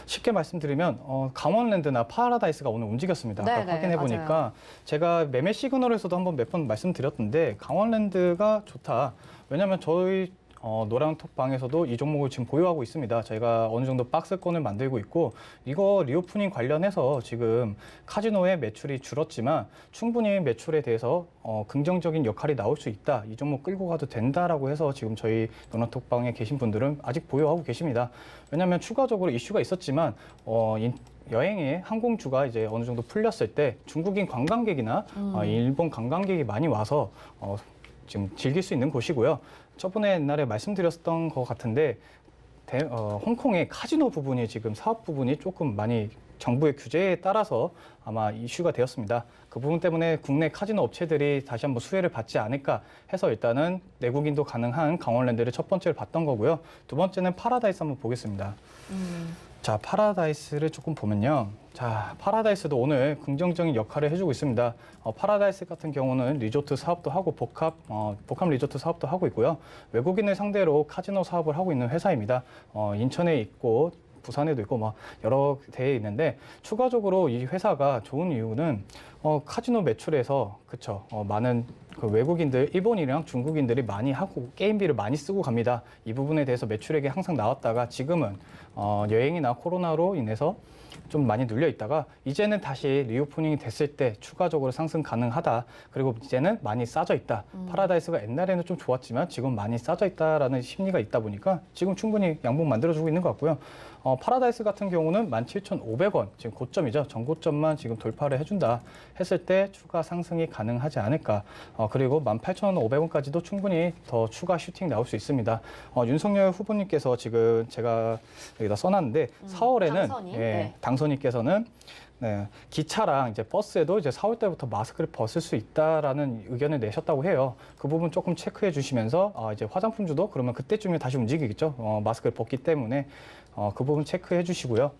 쉽게 말씀드리면 강원랜드나 파라다이스가 오늘 움직였습니다. 아까 네, 확인해 보니까 제가 매매 시그널에서도 한번 몇 번 말씀드렸던데 강원랜드가 좋다. 왜냐하면 저희 노랑톡방에서도 이 종목을 지금 보유하고 있습니다. 저희가 어느 정도 박스권을 만들고 있고 이거 리오프닝 관련해서 지금 카지노의 매출이 줄었지만 충분히 매출에 대해서 긍정적인 역할이 나올 수 있다. 이 종목 끌고 가도 된다라고 해서 지금 저희 노랑톡방에 계신 분들은 아직 보유하고 계십니다. 왜냐하면 추가적으로 이슈가 있었지만 여행의 항공주가 이제 어느 정도 풀렸을 때 중국인 관광객이나 일본 관광객이 많이 와서 지금 즐길 수 있는 곳이고요. 저번에 옛날에 말씀드렸던 것 같은데 홍콩의 카지노 부분이 지금 사업 부분이 조금 많이 정부의 규제에 따라서 아마 이슈가 되었습니다. 그 부분 때문에 국내 카지노 업체들이 다시 한번 수혜를 받지 않을까 해서 일단은 내국인도 가능한 강원랜드를 첫 번째로 봤던 거고요. 두 번째는 파라다이스 한번 보겠습니다. 자, 파라다이스를 조금 보면요. 자, 파라다이스도 오늘 긍정적인 역할을 해주고 있습니다. 파라다이스 같은 경우는 리조트 사업도 하고 복합 리조트 사업도 하고 있고요. 외국인을 상대로 카지노 사업을 하고 있는 회사입니다. 인천에 있고 부산에도 있고 뭐 여러 대에 있는데 추가적으로 이 회사가 좋은 이유는 카지노 매출에서 그쵸 많은 그 외국인들, 일본인이랑 중국인들이 많이 하고 게임비를 많이 쓰고 갑니다. 이 부분에 대해서 매출액이 항상 나왔다가 지금은 여행이나 코로나로 인해서 좀 많이 눌려 있다가 이제는 다시 리오프닝이 됐을 때 추가적으로 상승 가능하다. 그리고 이제는 많이 싸져 있다. 파라다이스가 옛날에는 좀 좋았지만 지금 많이 싸져 있다라는 심리가 있다 보니까 지금 충분히 양봉 만들어주고 있는 것 같고요. 파라다이스 같은 경우는 17,500원, 지금 고점이죠. 전고점만 지금 돌파를 해준다 했을 때 추가 상승이 가능하지 않을까. 그리고 18,500원까지도 충분히 더 추가 슈팅 나올 수 있습니다. 윤석열 후보님께서 지금 제가 여기다 써놨는데 4월에는 당선인? 네. 당선인께서는 기차랑 이제 버스에도 이제 4월 때부터 마스크를 벗을 수 있다라는 의견을 내셨다고 해요. 그 부분 조금 체크해 주시면서 이제 화장품주도 그러면 그때쯤에 다시 움직이겠죠. 마스크를 벗기 때문에 그 부분 체크해 주시고요.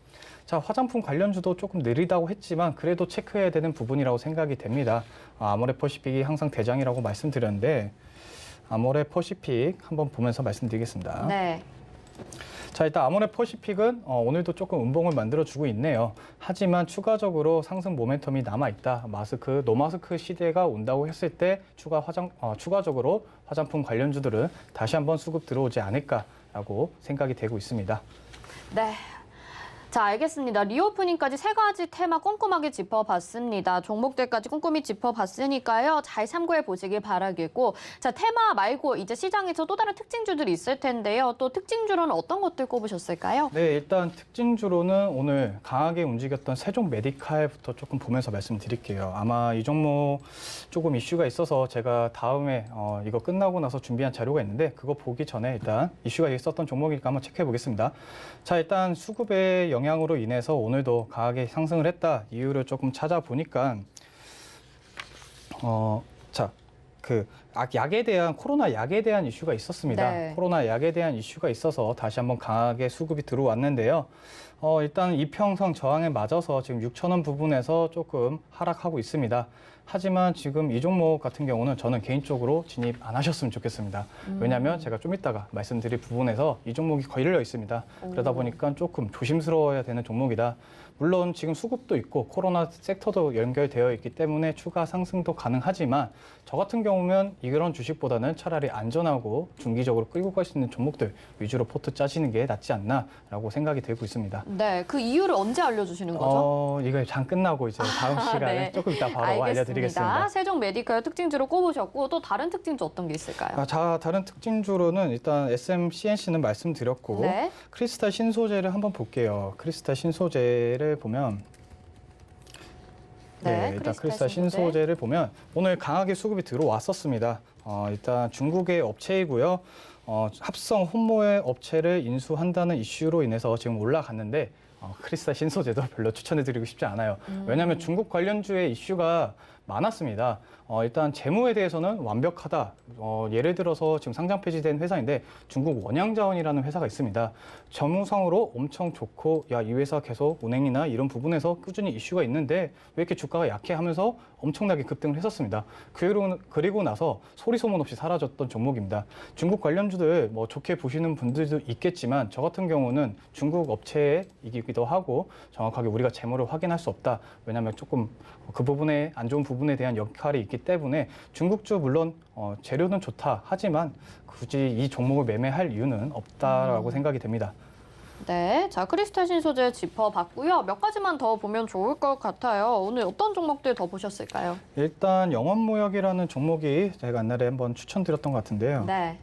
자, 화장품 관련주도 조금 느리다고 했지만 그래도 체크해야 되는 부분이라고 생각이 됩니다. 아모레퍼시픽이 항상 대장이라고 말씀드렸는데 아모레퍼시픽 한번 보면서 말씀드리겠습니다. 네. 자, 일단 아모레퍼시픽은 오늘도 조금 음봉을 만들어주고 있네요. 하지만 추가적으로 상승 모멘텀이 남아있다. 노마스크 시대가 온다고 했을 때 추가적으로 화장품 관련주들은 다시 한번 수급 들어오지 않을까라고 생각이 되고 있습니다. 네. 자, 알겠습니다. 리오프닝까지 세 가지 테마 꼼꼼하게 짚어봤습니다. 종목들까지 꼼꼼히 짚어봤으니까요. 잘 참고해 보시길 바라겠고, 자, 테마 말고 이제 시장에서 또 다른 특징주들이 있을 텐데요. 또 특징주로는 어떤 것들 꼽으셨을까요? 네, 일단 특징주로는 오늘 강하게 움직였던 세종 메디칼부터 조금 보면서 말씀드릴게요. 아마 이 종목 조금 이슈가 있어서 제가 다음에 이거 끝나고 나서 준비한 자료가 있는데 그거 보기 전에 일단 이슈가 있었던 종목이니까 한번 체크해 보겠습니다. 자, 일단 수급의 영향으로 인해서 오늘도 강하게 상승을 했다. 이유를 조금 찾아보니까 약에 대한 코로나 약에 대한 이슈가 있었습니다. 네. 코로나 약에 대한 이슈가 있어서 다시 한번 강하게 수급이 들어왔는데요. 일단 이평선 저항에 맞아서 지금 6,000원 부분에서 조금 하락하고 있습니다. 하지만 지금 이 종목 같은 경우는 저는 개인적으로 진입 안 하셨으면 좋겠습니다. 왜냐하면 제가 좀 이따가 말씀드릴 부분에서 이 종목이 걸려 있습니다. 그러다 보니까 조금 조심스러워야 되는 종목이다. 물론 지금 수급도 있고 코로나 섹터도 연결되어 있기 때문에 추가 상승도 가능하지만 저 같은 경우면 이런 주식보다는 차라리 안전하고 중기적으로 끌고 갈 수 있는 종목들 위주로 포트 짜시는 게 낫지 않나라고 생각이 되고 있습니다. 네, 그 이유를 언제 알려주시는 거죠? 이거 장 끝나고 이제 다음 시간에 네. 조금 이따 바로 알려드리겠습니다. 세종 메디컬 특징주로 꼽으셨고 또 다른 특징주 어떤 게 있을까요? 자, 다른 특징주로는 일단 SMCNC는 말씀드렸고 네. 크리스탈 신소재를 한번 볼게요. 크리스탈 신소재를 보면 네, 일단 크리스탈 신소재를 보면 오늘 강하게 수급이 들어왔었습니다. 일단 중국의 업체이고요. 합성 혼모의 업체를 인수한다는 이슈로 인해서 지금 올라갔는데 크리스탈 신소재도 별로 추천해드리고 싶지 않아요. 왜냐하면 중국 관련주의 이슈가 많았습니다. 일단 재무에 대해서는 완벽하다. 예를 들어서 지금 상장 폐지된 회사인데 중국 원양자원이라는 회사가 있습니다. 재무상으로 엄청 좋고 이 회사 계속 운행이나 이런 부분에서 꾸준히 이슈가 있는데 왜 이렇게 주가가 약해 하면서 엄청나게 급등을 했었습니다. 그리고 나서 소리 소문 없이 사라졌던 종목입니다. 중국 관련주들 뭐 좋게 보시는 분들도 있겠지만 저 같은 경우는 중국 업체이기도 하고 정확하게 우리가 재무를 확인할 수 없다. 왜냐하면 조금 그 부분에 안 좋은 부분에 대한 역할이 있기 때문에 중국주 물론 재료는 좋다 하지만 굳이 이 종목을 매매할 이유는 없다라고 생각이 됩니다. 네, 자 크리스탈 신소재 짚어봤고요. 몇 가지만 더 보면 좋을 것 같아요. 오늘 어떤 종목들 더 보셨을까요? 일단 영업무역이라는 종목이 제가 옛날에 한번 추천드렸던 것 같은데요. 네.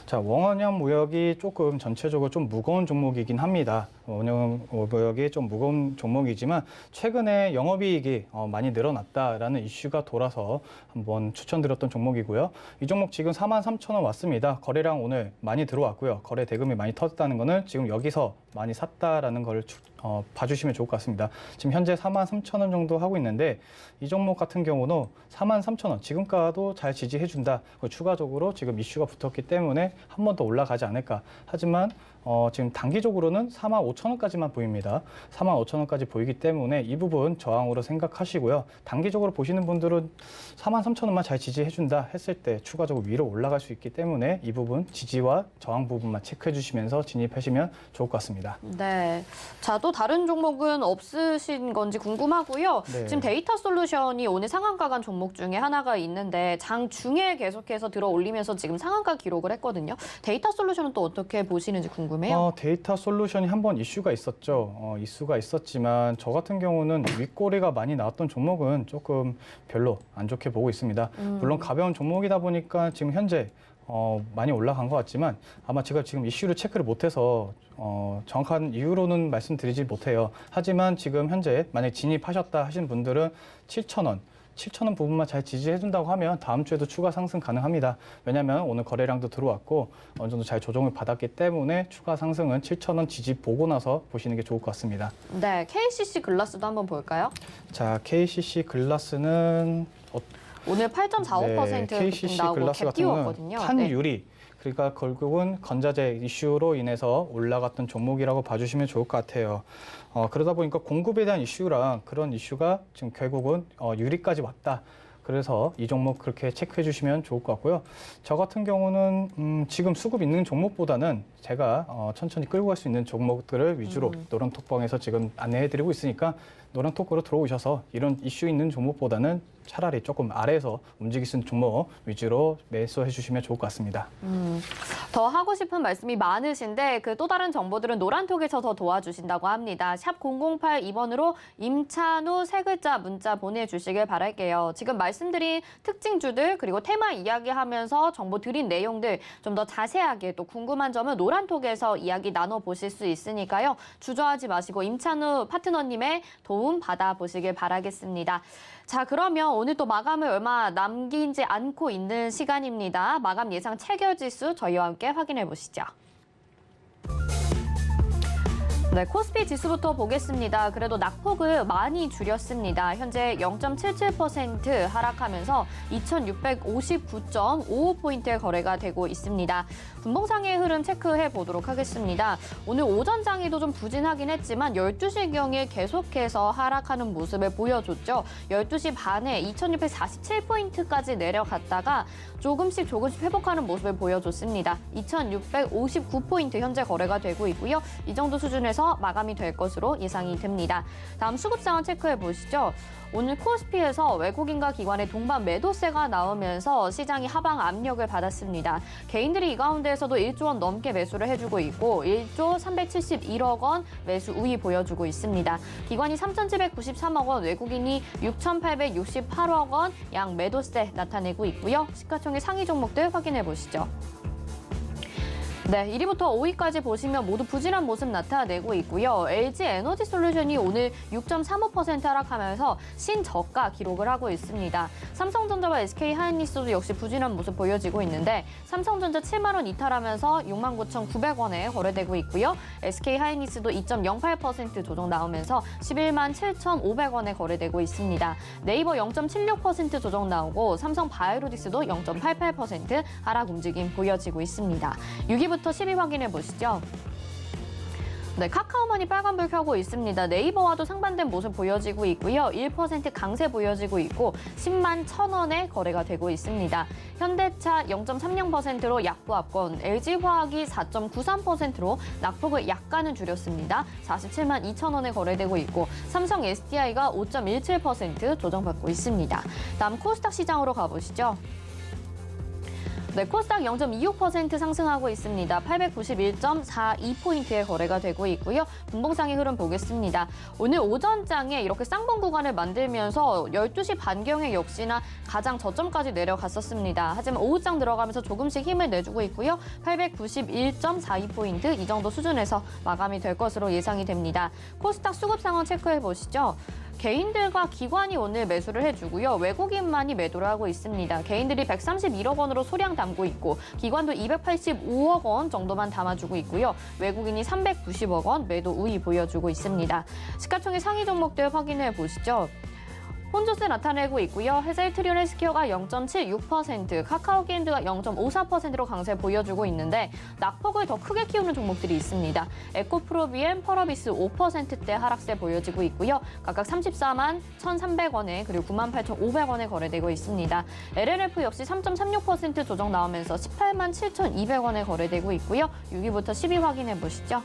자, 원형무역이 조금 전체적으로 좀 무거운 종목이긴 합니다. 원형무역이 좀 무거운 종목이지만 최근에 영업이익이 많이 늘어났다라는 이슈가 돌아서 한번 추천드렸던 종목이고요. 이 종목 지금 43,000원 왔습니다. 거래량 오늘 많이 들어왔고요. 거래 대금이 많이 터졌다는 거는 지금 여기서 많이 샀다라는 걸 봐주시면 좋을 것 같습니다. 지금 현재 43,000원 정도 하고 있는데 이 종목 같은 경우는 43,000원 지금가도 잘 지지해준다. 추가적으로 지금 이슈가 붙었기 때문에 한 번 더 올라가지 않을까. 하지만 지금 단기적으로는 45,000원까지만 보입니다. 45,000원까지 보이기 때문에 이 부분 저항으로 생각하시고요. 단기적으로 보시는 분들은 43,000원만 잘 지지해준다 했을 때 추가적으로 위로 올라갈 수 있기 때문에 이 부분 지지와 저항 부분만 체크해 주시면서 진입하시면 좋을 것 같습니다. 네. 자, 또 다른 종목은 없으신 건지 궁금하고요. 네. 지금 데이터 솔루션이 오늘 상한가 간 종목 중에 하나가 있는데 장 중에 계속해서 들어 올리면서 지금 상한가 기록을 했거든요. 데이터 솔루션은 또 어떻게 보시는지 궁금해요. 데이터 솔루션이 한번 이슈가 있었죠. 이슈가 있었지만 저 같은 경우는 윗꼬리가 많이 나왔던 종목은 조금 별로 안 좋게 보고 있습니다. 물론 가벼운 종목이다 보니까 지금 현재 많이 올라간 것 같지만 아마 제가 지금 이슈를 체크를 못해서 정확한 이유로는 말씀드리지 못해요. 하지만 지금 현재 만약 진입하셨다 하신 분들은 7,000원 부분만 잘 지지해준다고 하면 다음 주에도 추가 상승 가능합니다. 왜냐하면 오늘 거래량도 들어왔고 어느 정도 잘 조정을 받았기 때문에 추가 상승은 7,000원 지지 보고 나서 보시는 게 좋을 것 같습니다. 네, KCC 글라스도 한번 볼까요? 자, KCC 글라스는 오늘 8.45% KCC 나오고 글라스 갭 같은 경우는 띄웠거든요. 네. 탄유리 그러니까 결국은 건자재 이슈로 인해서 올라갔던 종목이라고 봐주시면 좋을 것 같아요. 그러다 보니까 공급에 대한 이슈랑 그런 이슈가 지금 결국은 유리까지 왔다. 그래서 이 종목 그렇게 체크해 주시면 좋을 것 같고요. 저 같은 경우는 지금 수급 있는 종목보다는 제가 천천히 끌고 갈 수 있는 종목들을 위주로 노란톡방에서 지금 안내해 드리고 있으니까 노란톡으로 들어오셔서 이런 이슈 있는 종목보다는 차라리 조금 아래에서 움직일 수 있는 종목 위주로 매수해 주시면 좋을 것 같습니다. 더 하고 싶은 말씀이 많으신데 그 또 다른 정보들은 노란톡에서 더 도와주신다고 합니다. 샵 0082번으로 임찬우 세 글자 문자 보내주시길 바랄게요. 지금 말씀드린 특징주들 그리고 테마 이야기하면서 정보 드린 내용들 좀 더 자세하게 또 궁금한 점은 노란톡에서 이야기 나눠보실 수 있으니까요. 주저하지 마시고 임찬우 파트너님의 도움 받아보시길 바라겠습니다. 자, 그러면 오늘 또 마감을 얼마 남기지 않고 있는 시간입니다. 마감 예상 체결지수 저희와 함께 확인해 보시죠. 네, 코스피 지수부터 보겠습니다. 그래도 낙폭을 많이 줄였습니다. 현재 0.77% 하락하면서 2,659.55포인트의 거래가 되고 있습니다. 분봉상의 흐름 체크해 보도록 하겠습니다. 오늘 오전 장에도 좀 부진하긴 했지만 12시경에 계속해서 하락하는 모습을 보여줬죠. 12시 반에 2,647포인트까지 내려갔다가 조금씩 회복하는 모습을 보여줬습니다. 2,659포인트 현재 거래가 되고 있고요. 이 정도 수준에서 마감이 될 것으로 예상이 됩니다. 다음 수급 상황 체크해 보시죠. 오늘 코스피에서 외국인과 기관의 동반 매도세가 나오면서 시장이 하방 압력을 받았습니다. 개인들이 이 가운데에서도 1조 원 넘게 매수를 해주고 있고 1조 371억 원 매수 우위 보여주고 있습니다. 기관이 3,793억 원, 외국인이 6,868억 원 양 매도세 나타내고 있고요. 시가총액 상위 종목들 확인해 보시죠. 네, 1위부터 5위까지 보시면 모두 부진한 모습 나타내고 있고요. LG 에너지 솔루션이 오늘 6.35% 하락하면서 신저가 기록을 하고 있습니다. 삼성전자와 SK 하이닉스도 역시 부진한 모습 보여지고 있는데 삼성전자 7만 원 이탈하면서 69,900원에 거래되고 있고요. SK 하이닉스도 2.08% 조정 나오면서 11만 7,500원에 거래되고 있습니다. 네이버 0.76% 조정 나오고 삼성 바이오로직스도 0.88% 하락 움직임 보여지고 있습니다. 6위부터 10위 확인해 보시죠. 네, 카카오머니 빨간불 켜고 있습니다. 네이버와도 상반된 모습 보여지고 있고요. 1% 강세 보여지고 있고 10만 1,000원에 거래가 되고 있습니다. 현대차 0.30%로 약보합권, LG화학이 4.93%로 낙폭을 약간은 줄였습니다. 47만 2,000원에 거래되고 있고 삼성 SDI가 5.17% 조정받고 있습니다. 다음 코스닥 시장으로 가보시죠. 네, 코스닥 0.26% 상승하고 있습니다. 891.42포인트의 거래가 되고 있고요. 분봉상의 흐름 보겠습니다. 오늘 오전장에 이렇게 쌍봉 구간을 만들면서 12시 반경에 역시나 가장 저점까지 내려갔었습니다. 하지만 오후장 들어가면서 조금씩 힘을 내주고 있고요. 891.42포인트 이 정도 수준에서 마감이 될 것으로 예상이 됩니다. 코스닥 수급 상황 체크해 보시죠. 개인들과 기관이 오늘 매수를 해주고요. 외국인만이 매도를 하고 있습니다. 개인들이 131억 원으로 소량 담고 있고 기관도 285억 원 정도만 담아주고 있고요. 외국인이 390억 원 매도 우위 보여주고 있습니다. 시가총액 상위 종목들 확인해 보시죠. 혼조세 나타내고 있고요. 헬스트리온 헬스케어가 0.76%, 카카오게임즈가 0.54%로 강세 보여주고 있는데 낙폭을 더 크게 키우는 종목들이 있습니다. 에코프로비엠, 펄어비스 5%대 하락세 보여지고 있고요. 각각 34만 1,300원에 그리고 98,500원에 거래되고 있습니다. LNF 역시 3.36% 조정 나오면서 18만 7,200원에 거래되고 있고요. 6위부터 10위 확인해 보시죠.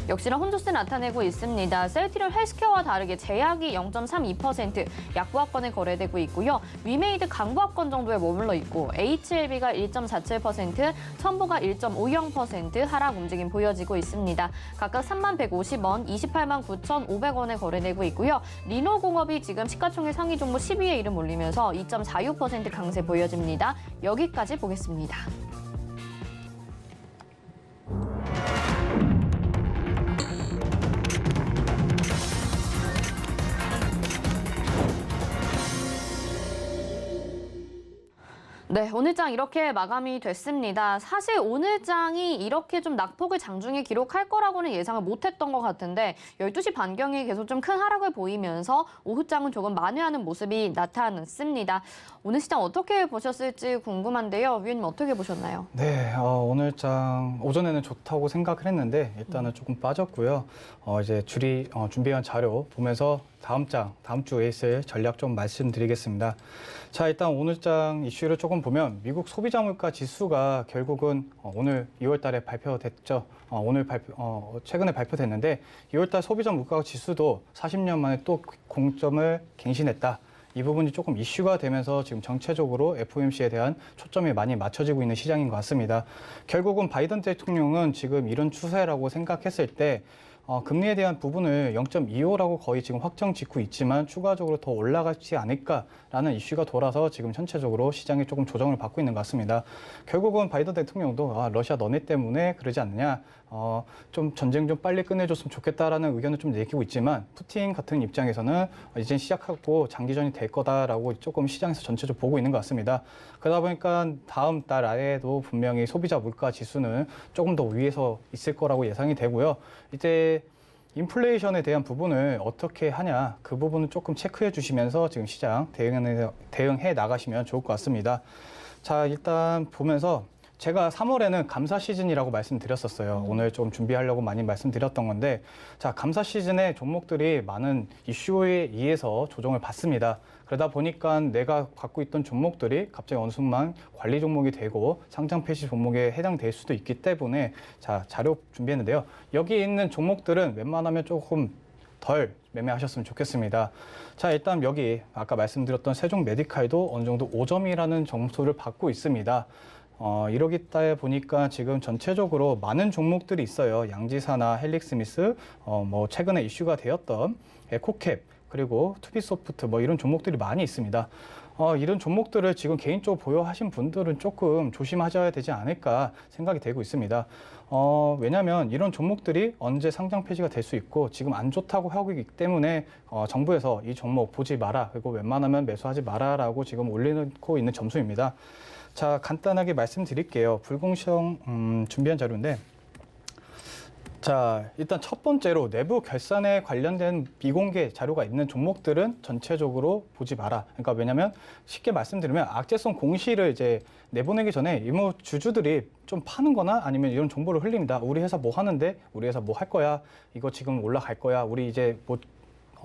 역시나 혼조세 나타내고 있습니다. 셀트리온 헬스케어와 다르게 제약이 0.32%, 약부합권에 거래되고 있고요. 위메이드 강부합권 정도에 머물러 있고 HLB가 1.47%, 첨보가 1.50% 하락 움직임 보여지고 있습니다. 각각 3만 150원, 28만 9,500원에 거래되고 있고요. 리노공업이 지금 시가총액 상위 종목 10위에 이름 올리면서 2.46% 강세 보여집니다. 여기까지 보겠습니다. 네, 오늘 장 이렇게 마감이 됐습니다. 사실 오늘 장이 이렇게 좀 낙폭을 장중에 기록할 거라고는 예상을 못했던 것 같은데 12시 반경에 계속 좀 큰 하락을 보이면서 오후 장은 조금 만회하는 모습이 나타났습니다. 오늘 시장 어떻게 보셨을지 궁금한데요. 위원님 어떻게 보셨나요? 네, 오늘 장 오전에는 좋다고 생각을 했는데 일단은 조금 빠졌고요. 이제 준비한 자료 보면서 다음 주에 있을 전략 좀 말씀드리겠습니다. 자, 일단 오늘 장 이슈를 조금 보면 미국 소비자 물가 지수가 결국은 오늘 2월 달에 발표됐죠. 최근에 발표됐는데 2월 달 소비자 물가 지수도 40년 만에 또 공점을 갱신했다. 이 부분이 조금 이슈가 되면서 지금 정체적으로 FOMC에 대한 초점이 많이 맞춰지고 있는 시장인 것 같습니다. 결국은 바이든 대통령은 지금 이런 추세라고 생각했을 때 금리에 대한 부분을 0.25라고 거의 지금 확정 짓고 있지만 추가적으로 더 올라가지 않을까라는 이슈가 돌아서 지금 전체적으로 시장이 조금 조정을 받고 있는 것 같습니다. 결국은 바이든 대통령도 러시아 너네 때문에 그러지 않느냐, 좀 전쟁 좀 빨리 끝내줬으면 좋겠다라는 의견을 좀 내키고 있지만 푸틴 같은 입장에서는 이제 시작하고 장기전이 될 거다라고 조금 시장에서 전체적으로 보고 있는 것 같습니다. 그러다 보니까 다음 달 안에도 분명히 소비자 물가 지수는 조금 더 위에서 있을 거라고 예상이 되고요. 이제 인플레이션에 대한 부분을 어떻게 하냐, 그 부분은 조금 체크해 주시면서 지금 시장 대응해 나가시면 좋을 것 같습니다. 자, 일단 보면서 제가 3월에는 감사 시즌이라고 말씀드렸었어요. 오늘 좀 준비하려고 많이 말씀드렸던 건데, 자, 감사 시즌에 종목들이 많은 이슈에 의해서 조정을 받습니다. 그러다 보니까 내가 갖고 있던 종목들이 갑자기 어느 순간 관리 종목이 되고 상장 폐지 종목에 해당될 수도 있기 때문에 자, 자료 준비했는데요. 여기 있는 종목들은 웬만하면 조금 덜 매매하셨으면 좋겠습니다. 자, 일단 여기 아까 말씀드렸던 세종 메디칼도 어느 정도 5점이라는 점수를 받고 있습니다. 이러겠다 보니까 지금 전체적으로 많은 종목들이 있어요. 양지사나 헬릭스미스, 최근에 이슈가 되었던 에코캡, 그리고 투비소프트 이런 종목들이 많이 있습니다. 이런 종목들을 지금 개인적으로 보유하신 분들은 조금 조심하셔야 되지 않을까 생각이 되고 있습니다. 왜냐하면 이런 종목들이 언제 상장 폐지가 될 수 있고 지금 안 좋다고 하고 있기 때문에 정부에서 이 종목 보지 마라, 그리고 웬만하면 매수하지 마라라고 지금 올려놓고 있는 점수입니다. 자, 간단하게 말씀드릴게요. 불공시형 준비한 자료인데, 자, 일단 첫 번째로 내부 결산에 관련된 비공개 자료가 있는 종목들은 전체적으로 보지 마라. 그러니까 왜냐하면 쉽게 말씀드리면 악재성 공시를 이제 내보내기 전에 이모 주주들이 좀 파는 거나 아니면 이런 정보를 흘립니다. 우리 회사 뭐 하는데, 우리 회사 뭐 할 거야, 이거 지금 올라갈 거야, 우리 이제 뭐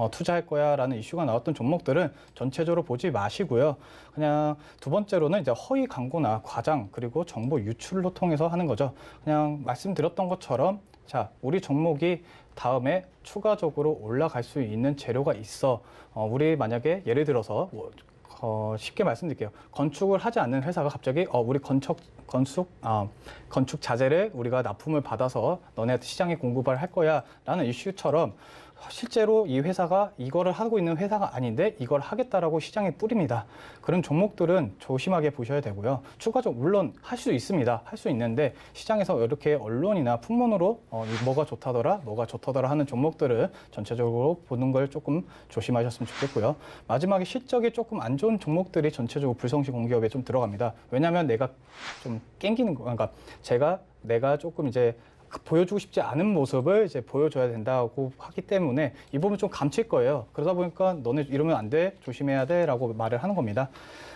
투자할 거야 라는 이슈가 나왔던 종목들은 전체적으로 보지 마시고요. 그냥 두 번째로는 이제 허위 광고나 과장, 그리고 정보 유출로 통해서 하는 거죠. 그냥 말씀드렸던 것처럼 자, 우리 종목이 다음에 추가적으로 올라갈 수 있는 재료가 있어. 우리 만약에 예를 들어서 쉽게 말씀드릴게요. 건축을 하지 않는 회사가 갑자기 우리 건축 자재를 우리가 납품을 받아서 너네 시장에 공급을 할 거야 라는 이슈처럼 실제로 이 회사가 이거를 하고 있는 회사가 아닌데 이걸 하겠다라고 시장에 뿌립니다. 그런 종목들은 조심하게 보셔야 되고요. 추가적으로 물론 할 수 있습니다. 할 수 있는데 시장에서 이렇게 언론이나 풍문으로 뭐가 좋다더라 하는 종목들을 전체적으로 보는 걸 조금 조심하셨으면 좋겠고요. 마지막에 실적이 조금 안 좋은 종목들이 전체적으로 불성시 공기업에 좀 들어갑니다. 왜냐하면 내가 좀 땡기는 거, 그러니까 내가 조금 이제 보여주고 싶지 않은 모습을 이제 보여줘야 된다고 하기 때문에 이 부분 좀 감칠 거예요. 그러다 보니까 너네 이러면 안 돼, 조심해야 돼라고 말을 하는 겁니다.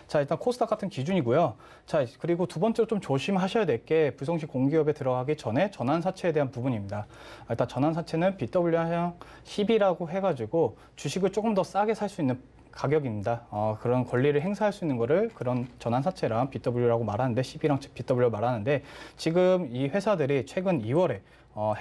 자, 일단 코스닥 같은 기준이고요. 자, 그리고 두 번째로 좀 조심하셔야 될 게 불성시 공기업에 들어가기 전에 전환사채에 대한 부분입니다. 일단 전환사채는 BWR 10이라고 해가지고 주식을 조금 더 싸게 살 수 있는 가격입니다. 그런 권리를 행사할 수 있는 거를 그런 전환사채랑 BW라고 말하는데 10이랑 BW 말하는데 지금 이 회사들이 최근 2월에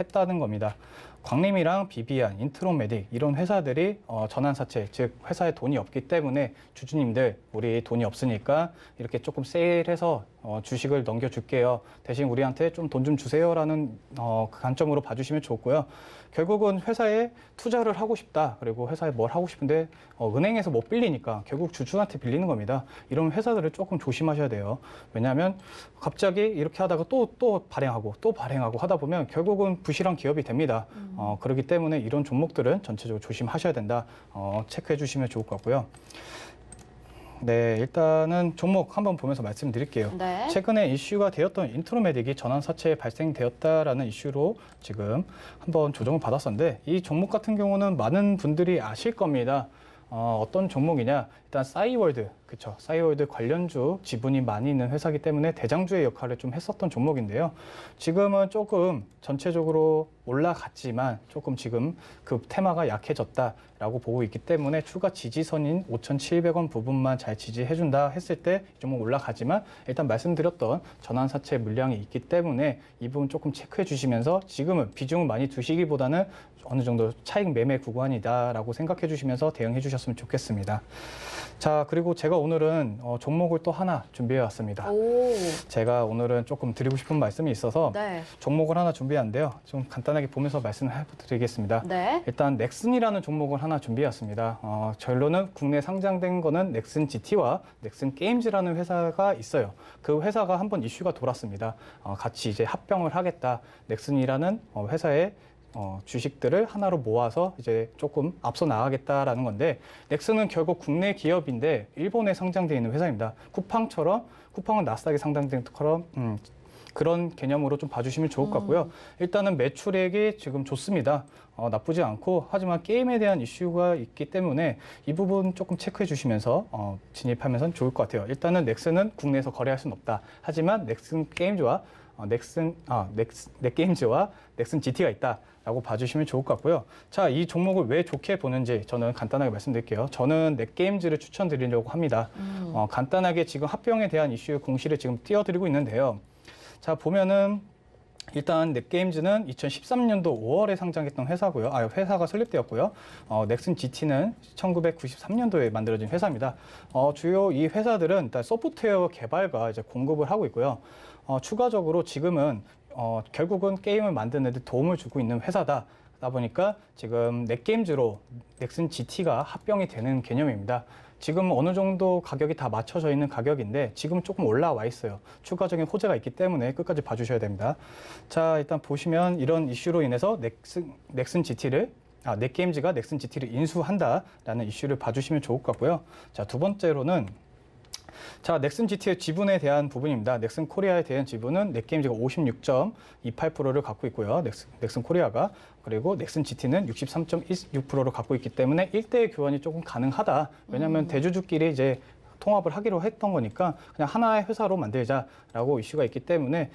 했다는 겁니다. 광림이랑 비비안, 인트로메딕 이런 회사들이 전환사채, 즉 회사에 돈이 없기 때문에 주주님들 우리 돈이 없으니까 이렇게 조금 세일해서 주식을 넘겨줄게요. 대신 우리한테 좀 돈 좀 주세요라는 관점으로 봐주시면 좋고요. 결국은 회사에 투자를 하고 싶다. 그리고 회사에 뭘 하고 싶은데 은행에서 못 빌리니까 결국 주주한테 빌리는 겁니다. 이런 회사들을 조금 조심하셔야 돼요. 왜냐하면 갑자기 이렇게 하다가 또 발행하고 하다 보면 결국은 부실한 기업이 됩니다. 그렇기 때문에 이런 종목들은 전체적으로 조심하셔야 된다. 체크해 주시면 좋을 것 같고요. 네, 일단은 종목 한번 보면서 말씀드릴게요. 네. 최근에 이슈가 되었던 인트로메딕이 전환사채에 발생되었다라는 이슈로 지금 한번 조정을 받았었는데 이 종목 같은 경우는 많은 분들이 아실 겁니다. 어떤 종목이냐? 일단 싸이월드, 그쵸? 싸이월드 관련주 지분이 많이 있는 회사이기 때문에 대장주의 역할을 좀 했었던 종목인데요. 지금은 조금 전체적으로 올라갔지만 조금 지금 그 테마가 약해졌다라고 보고 있기 때문에 추가 지지선인 5,700원 부분만 잘 지지해준다 했을 때 이 종목 올라가지만 일단 말씀드렸던 전환사채 물량이 있기 때문에 이 부분 조금 체크해 주시면서 지금은 비중을 많이 두시기보다는 어느 정도 차익 매매 구간이다라고 생각해 주시면서 대응해 주셨으면 좋겠습니다. 자, 그리고 제가 오늘은 종목을 또 하나 준비해 왔습니다. 오. 제가 오늘은 조금 드리고 싶은 말씀이 있어서 네. 종목을 하나 준비한데요. 좀 간단하게 보면서 말씀을 해드리겠습니다. 네. 일단 넥슨이라는 종목을 하나 준비해왔습니다. 결론은 국내 상장된 거는 넥슨 GT와 넥슨 게임즈라는 회사가 있어요. 그 회사가 한번 이슈가 돌았습니다. 같이 이제 합병을 하겠다. 넥슨이라는 회사의 주식들을 하나로 모아서 이제 조금 앞서 나가겠다라는 건데 넥슨은 결국 국내 기업인데 일본에 상장되어 있는 회사입니다. 쿠팡은 나스닥에 상장된 것처럼 그런 개념으로 좀 봐주시면 좋을 것 같고요. 일단은 매출액이 지금 좋습니다. 나쁘지 않고 하지만 게임에 대한 이슈가 있기 때문에 이 부분 조금 체크해 주시면서 진입하면서 좋을 것 같아요. 일단은 넥슨은 국내에서 거래할 수는 없다. 하지만 넥슨 게임즈와 넥게임즈와 넥슨 GT가 있다라고 봐주시면 좋을 것 같고요. 자, 이 종목을 왜 좋게 보는지 저는 간단하게 말씀드릴게요. 저는 넥게임즈를 추천드리려고 합니다. 간단하게 지금 합병에 대한 이슈 공시를 지금 띄워드리고 있는데요. 자, 보면은 일단 넥게임즈는 2013년도 5월에 상장했던 회사고요. 회사가 설립되었고요. 넥슨 GT는 1993년도에 만들어진 회사입니다. 주요 이 회사들은 일단 소프트웨어 개발과 이제 공급을 하고 있고요. 추가적으로 지금은 결국은 게임을 만드는 데 도움을 주고 있는 회사다. 그러다 보니까 지금 넥게임즈로 넥슨 GT가 합병이 되는 개념입니다. 지금 어느 정도 가격이 다 맞춰져 있는 가격인데 지금 조금 올라와 있어요. 추가적인 호재가 있기 때문에 끝까지 봐주셔야 됩니다. 자, 일단 보시면 이런 이슈로 인해서 넥게임즈가 넥슨 GT를 인수한다라는 이슈를 봐주시면 좋을 것 같고요. 자, 두 번째로는 자, 넥슨 GT의 지분에 대한 부분입니다. 넥슨 코리아에 대한 지분은 넥게임즈가 56.28%를 갖고 있고요. 넥슨 코리아가. 그리고 넥슨 GT는 63.16%를 갖고 있기 때문에 1대1 교환이 조금 가능하다. 왜냐하면 대주주끼리 이제 통합을 하기로 했던 거니까 그냥 하나의 회사로 만들자라고 이슈가 있기 때문에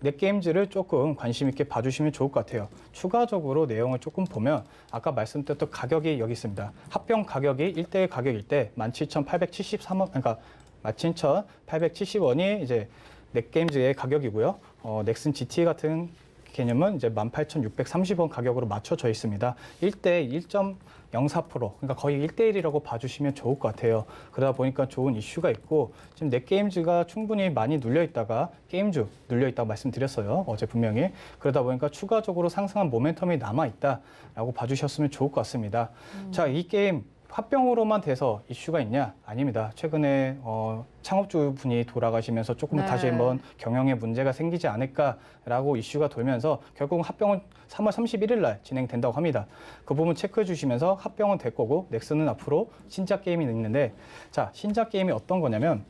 넥게임즈를 조금 관심 있게 봐주시면 좋을 것 같아요. 추가적으로 내용을 조금 보면 아까 말씀드렸던 가격이 여기 있습니다. 합병 가격이 1대1 가격일 때 17,873원, 그러니까 17,870원이 이제 넥게임즈의 가격이고요. 넥슨 GT 같은 개념은 이제 18,630원 가격으로 맞춰져 있습니다. 1대 1.04%, 그러니까 거의 1대1이라고 봐주시면 좋을 것 같아요. 그러다 보니까 좋은 이슈가 있고 지금 넥게임즈가 충분히 많이 눌려있다가 게임주 눌려있다고 말씀드렸어요. 어제 분명히. 그러다 보니까 추가적으로 상승한 모멘텀이 남아있다라고 봐주셨으면 좋을 것 같습니다. 자, 이 게임 합병으로만 돼서 이슈가 있냐? 아닙니다. 최근에 창업주분이 돌아가시면서 조금 네. 다시 한번 경영에 문제가 생기지 않을까라고 이슈가 돌면서 결국은 합병은 3월 31일 날 진행된다고 합니다. 그 부분 체크해 주시면서 합병은 될 거고 넥슨은 앞으로 신작 게임이 있는데 자, 신작 게임이 어떤 거냐면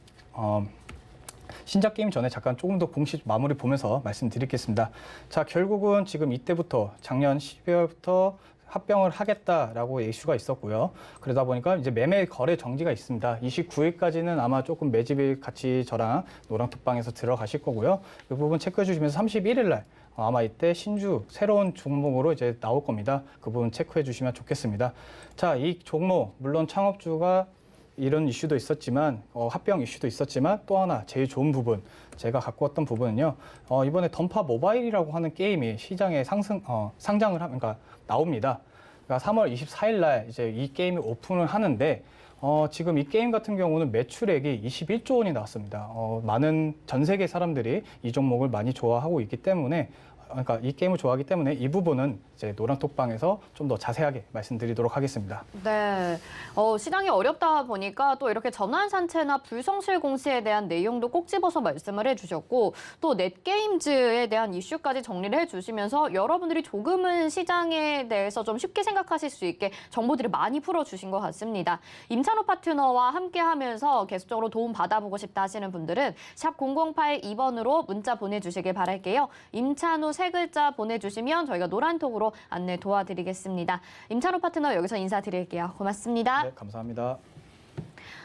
신작 게임 전에 잠깐 조금 더 공식 마무리 보면서 말씀드리겠습니다. 자, 결국은 지금 이때부터 작년 12월부터 합병을 하겠다라고 이슈가 있었고요. 그러다 보니까 이제 매매 거래 정지가 있습니다. 29일까지는 아마 조금 매집일 같이 저랑 노랑톡방에서 들어가실 거고요. 이 부분 체크해 주시면서 31일 날 아마 이때 신주 새로운 종목으로 이제 나올 겁니다. 그 부분 체크해 주시면 좋겠습니다. 자, 이 종목 물론 창업주가 이런 이슈도 있었지만 합병 이슈도 있었지만 또 하나 제일 좋은 부분 제가 갖고 왔던 부분은요. 이번에 던파 모바일이라고 하는 게임이 시장에 상장을 그러니까 나옵니다. 그러니까 3월 24일 날 이제 이 게임이 오픈을 하는데 지금 이 게임 같은 경우는 매출액이 21조 원이 나왔습니다. 많은 전 세계 사람들이 이 종목을 많이 좋아하고 있기 때문에 그러니까 이 게임을 좋아하기 때문에 이 부분은 이제 노란톡방에서 좀 더 자세하게 말씀드리도록 하겠습니다. 네, 시장이 어렵다 보니까 또 이렇게 전환산채나 불성실 공시에 대한 내용도 꼭 집어서 말씀을 해주셨고 또 넷게임즈에 대한 이슈까지 정리를 해주시면서 여러분들이 조금은 시장에 대해서 좀 쉽게 생각하실 수 있게 정보들을 많이 풀어주신 것 같습니다. 임찬호 파트너와 함께하면서 계속적으로 도움 받아보고 싶다 하시는 분들은 샵 0082번으로 문자 보내주시길 바랄게요. 임찬호 세 글자 보내주시면 저희가 노란톡으로 안내 도와드리겠습니다. 임찬호 파트너 여기서 인사드릴게요. 고맙습니다. 네, 감사합니다.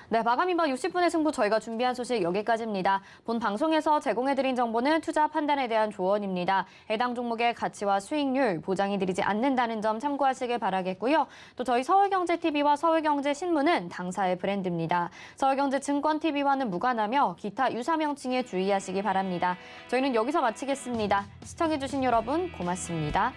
네, 마감인방 60분의 승부 저희가 준비한 소식 여기까지입니다. 본 방송에서 제공해드린 정보는 투자 판단에 대한 조언입니다. 해당 종목의 가치와 수익률 보장해드리지 않는다는 점 참고하시길 바라겠고요. 또 저희 서울경제TV와 서울경제신문은 당사의 브랜드입니다. 서울경제증권TV와는 무관하며 기타 유사 명칭에 주의하시기 바랍니다. 저희는 여기서 마치겠습니다. 시청해주신 여러분 고맙습니다.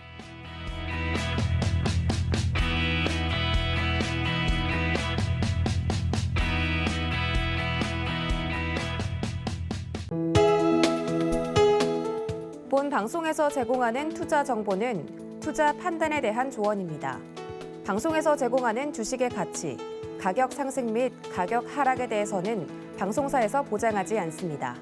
본 방송에서 제공하는 투자 정보는 투자 판단에 대한 조언입니다. 방송에서 제공하는 주식의 가치, 가격 상승 및 가격 하락에 대해서는 방송사에서 보장하지 않습니다.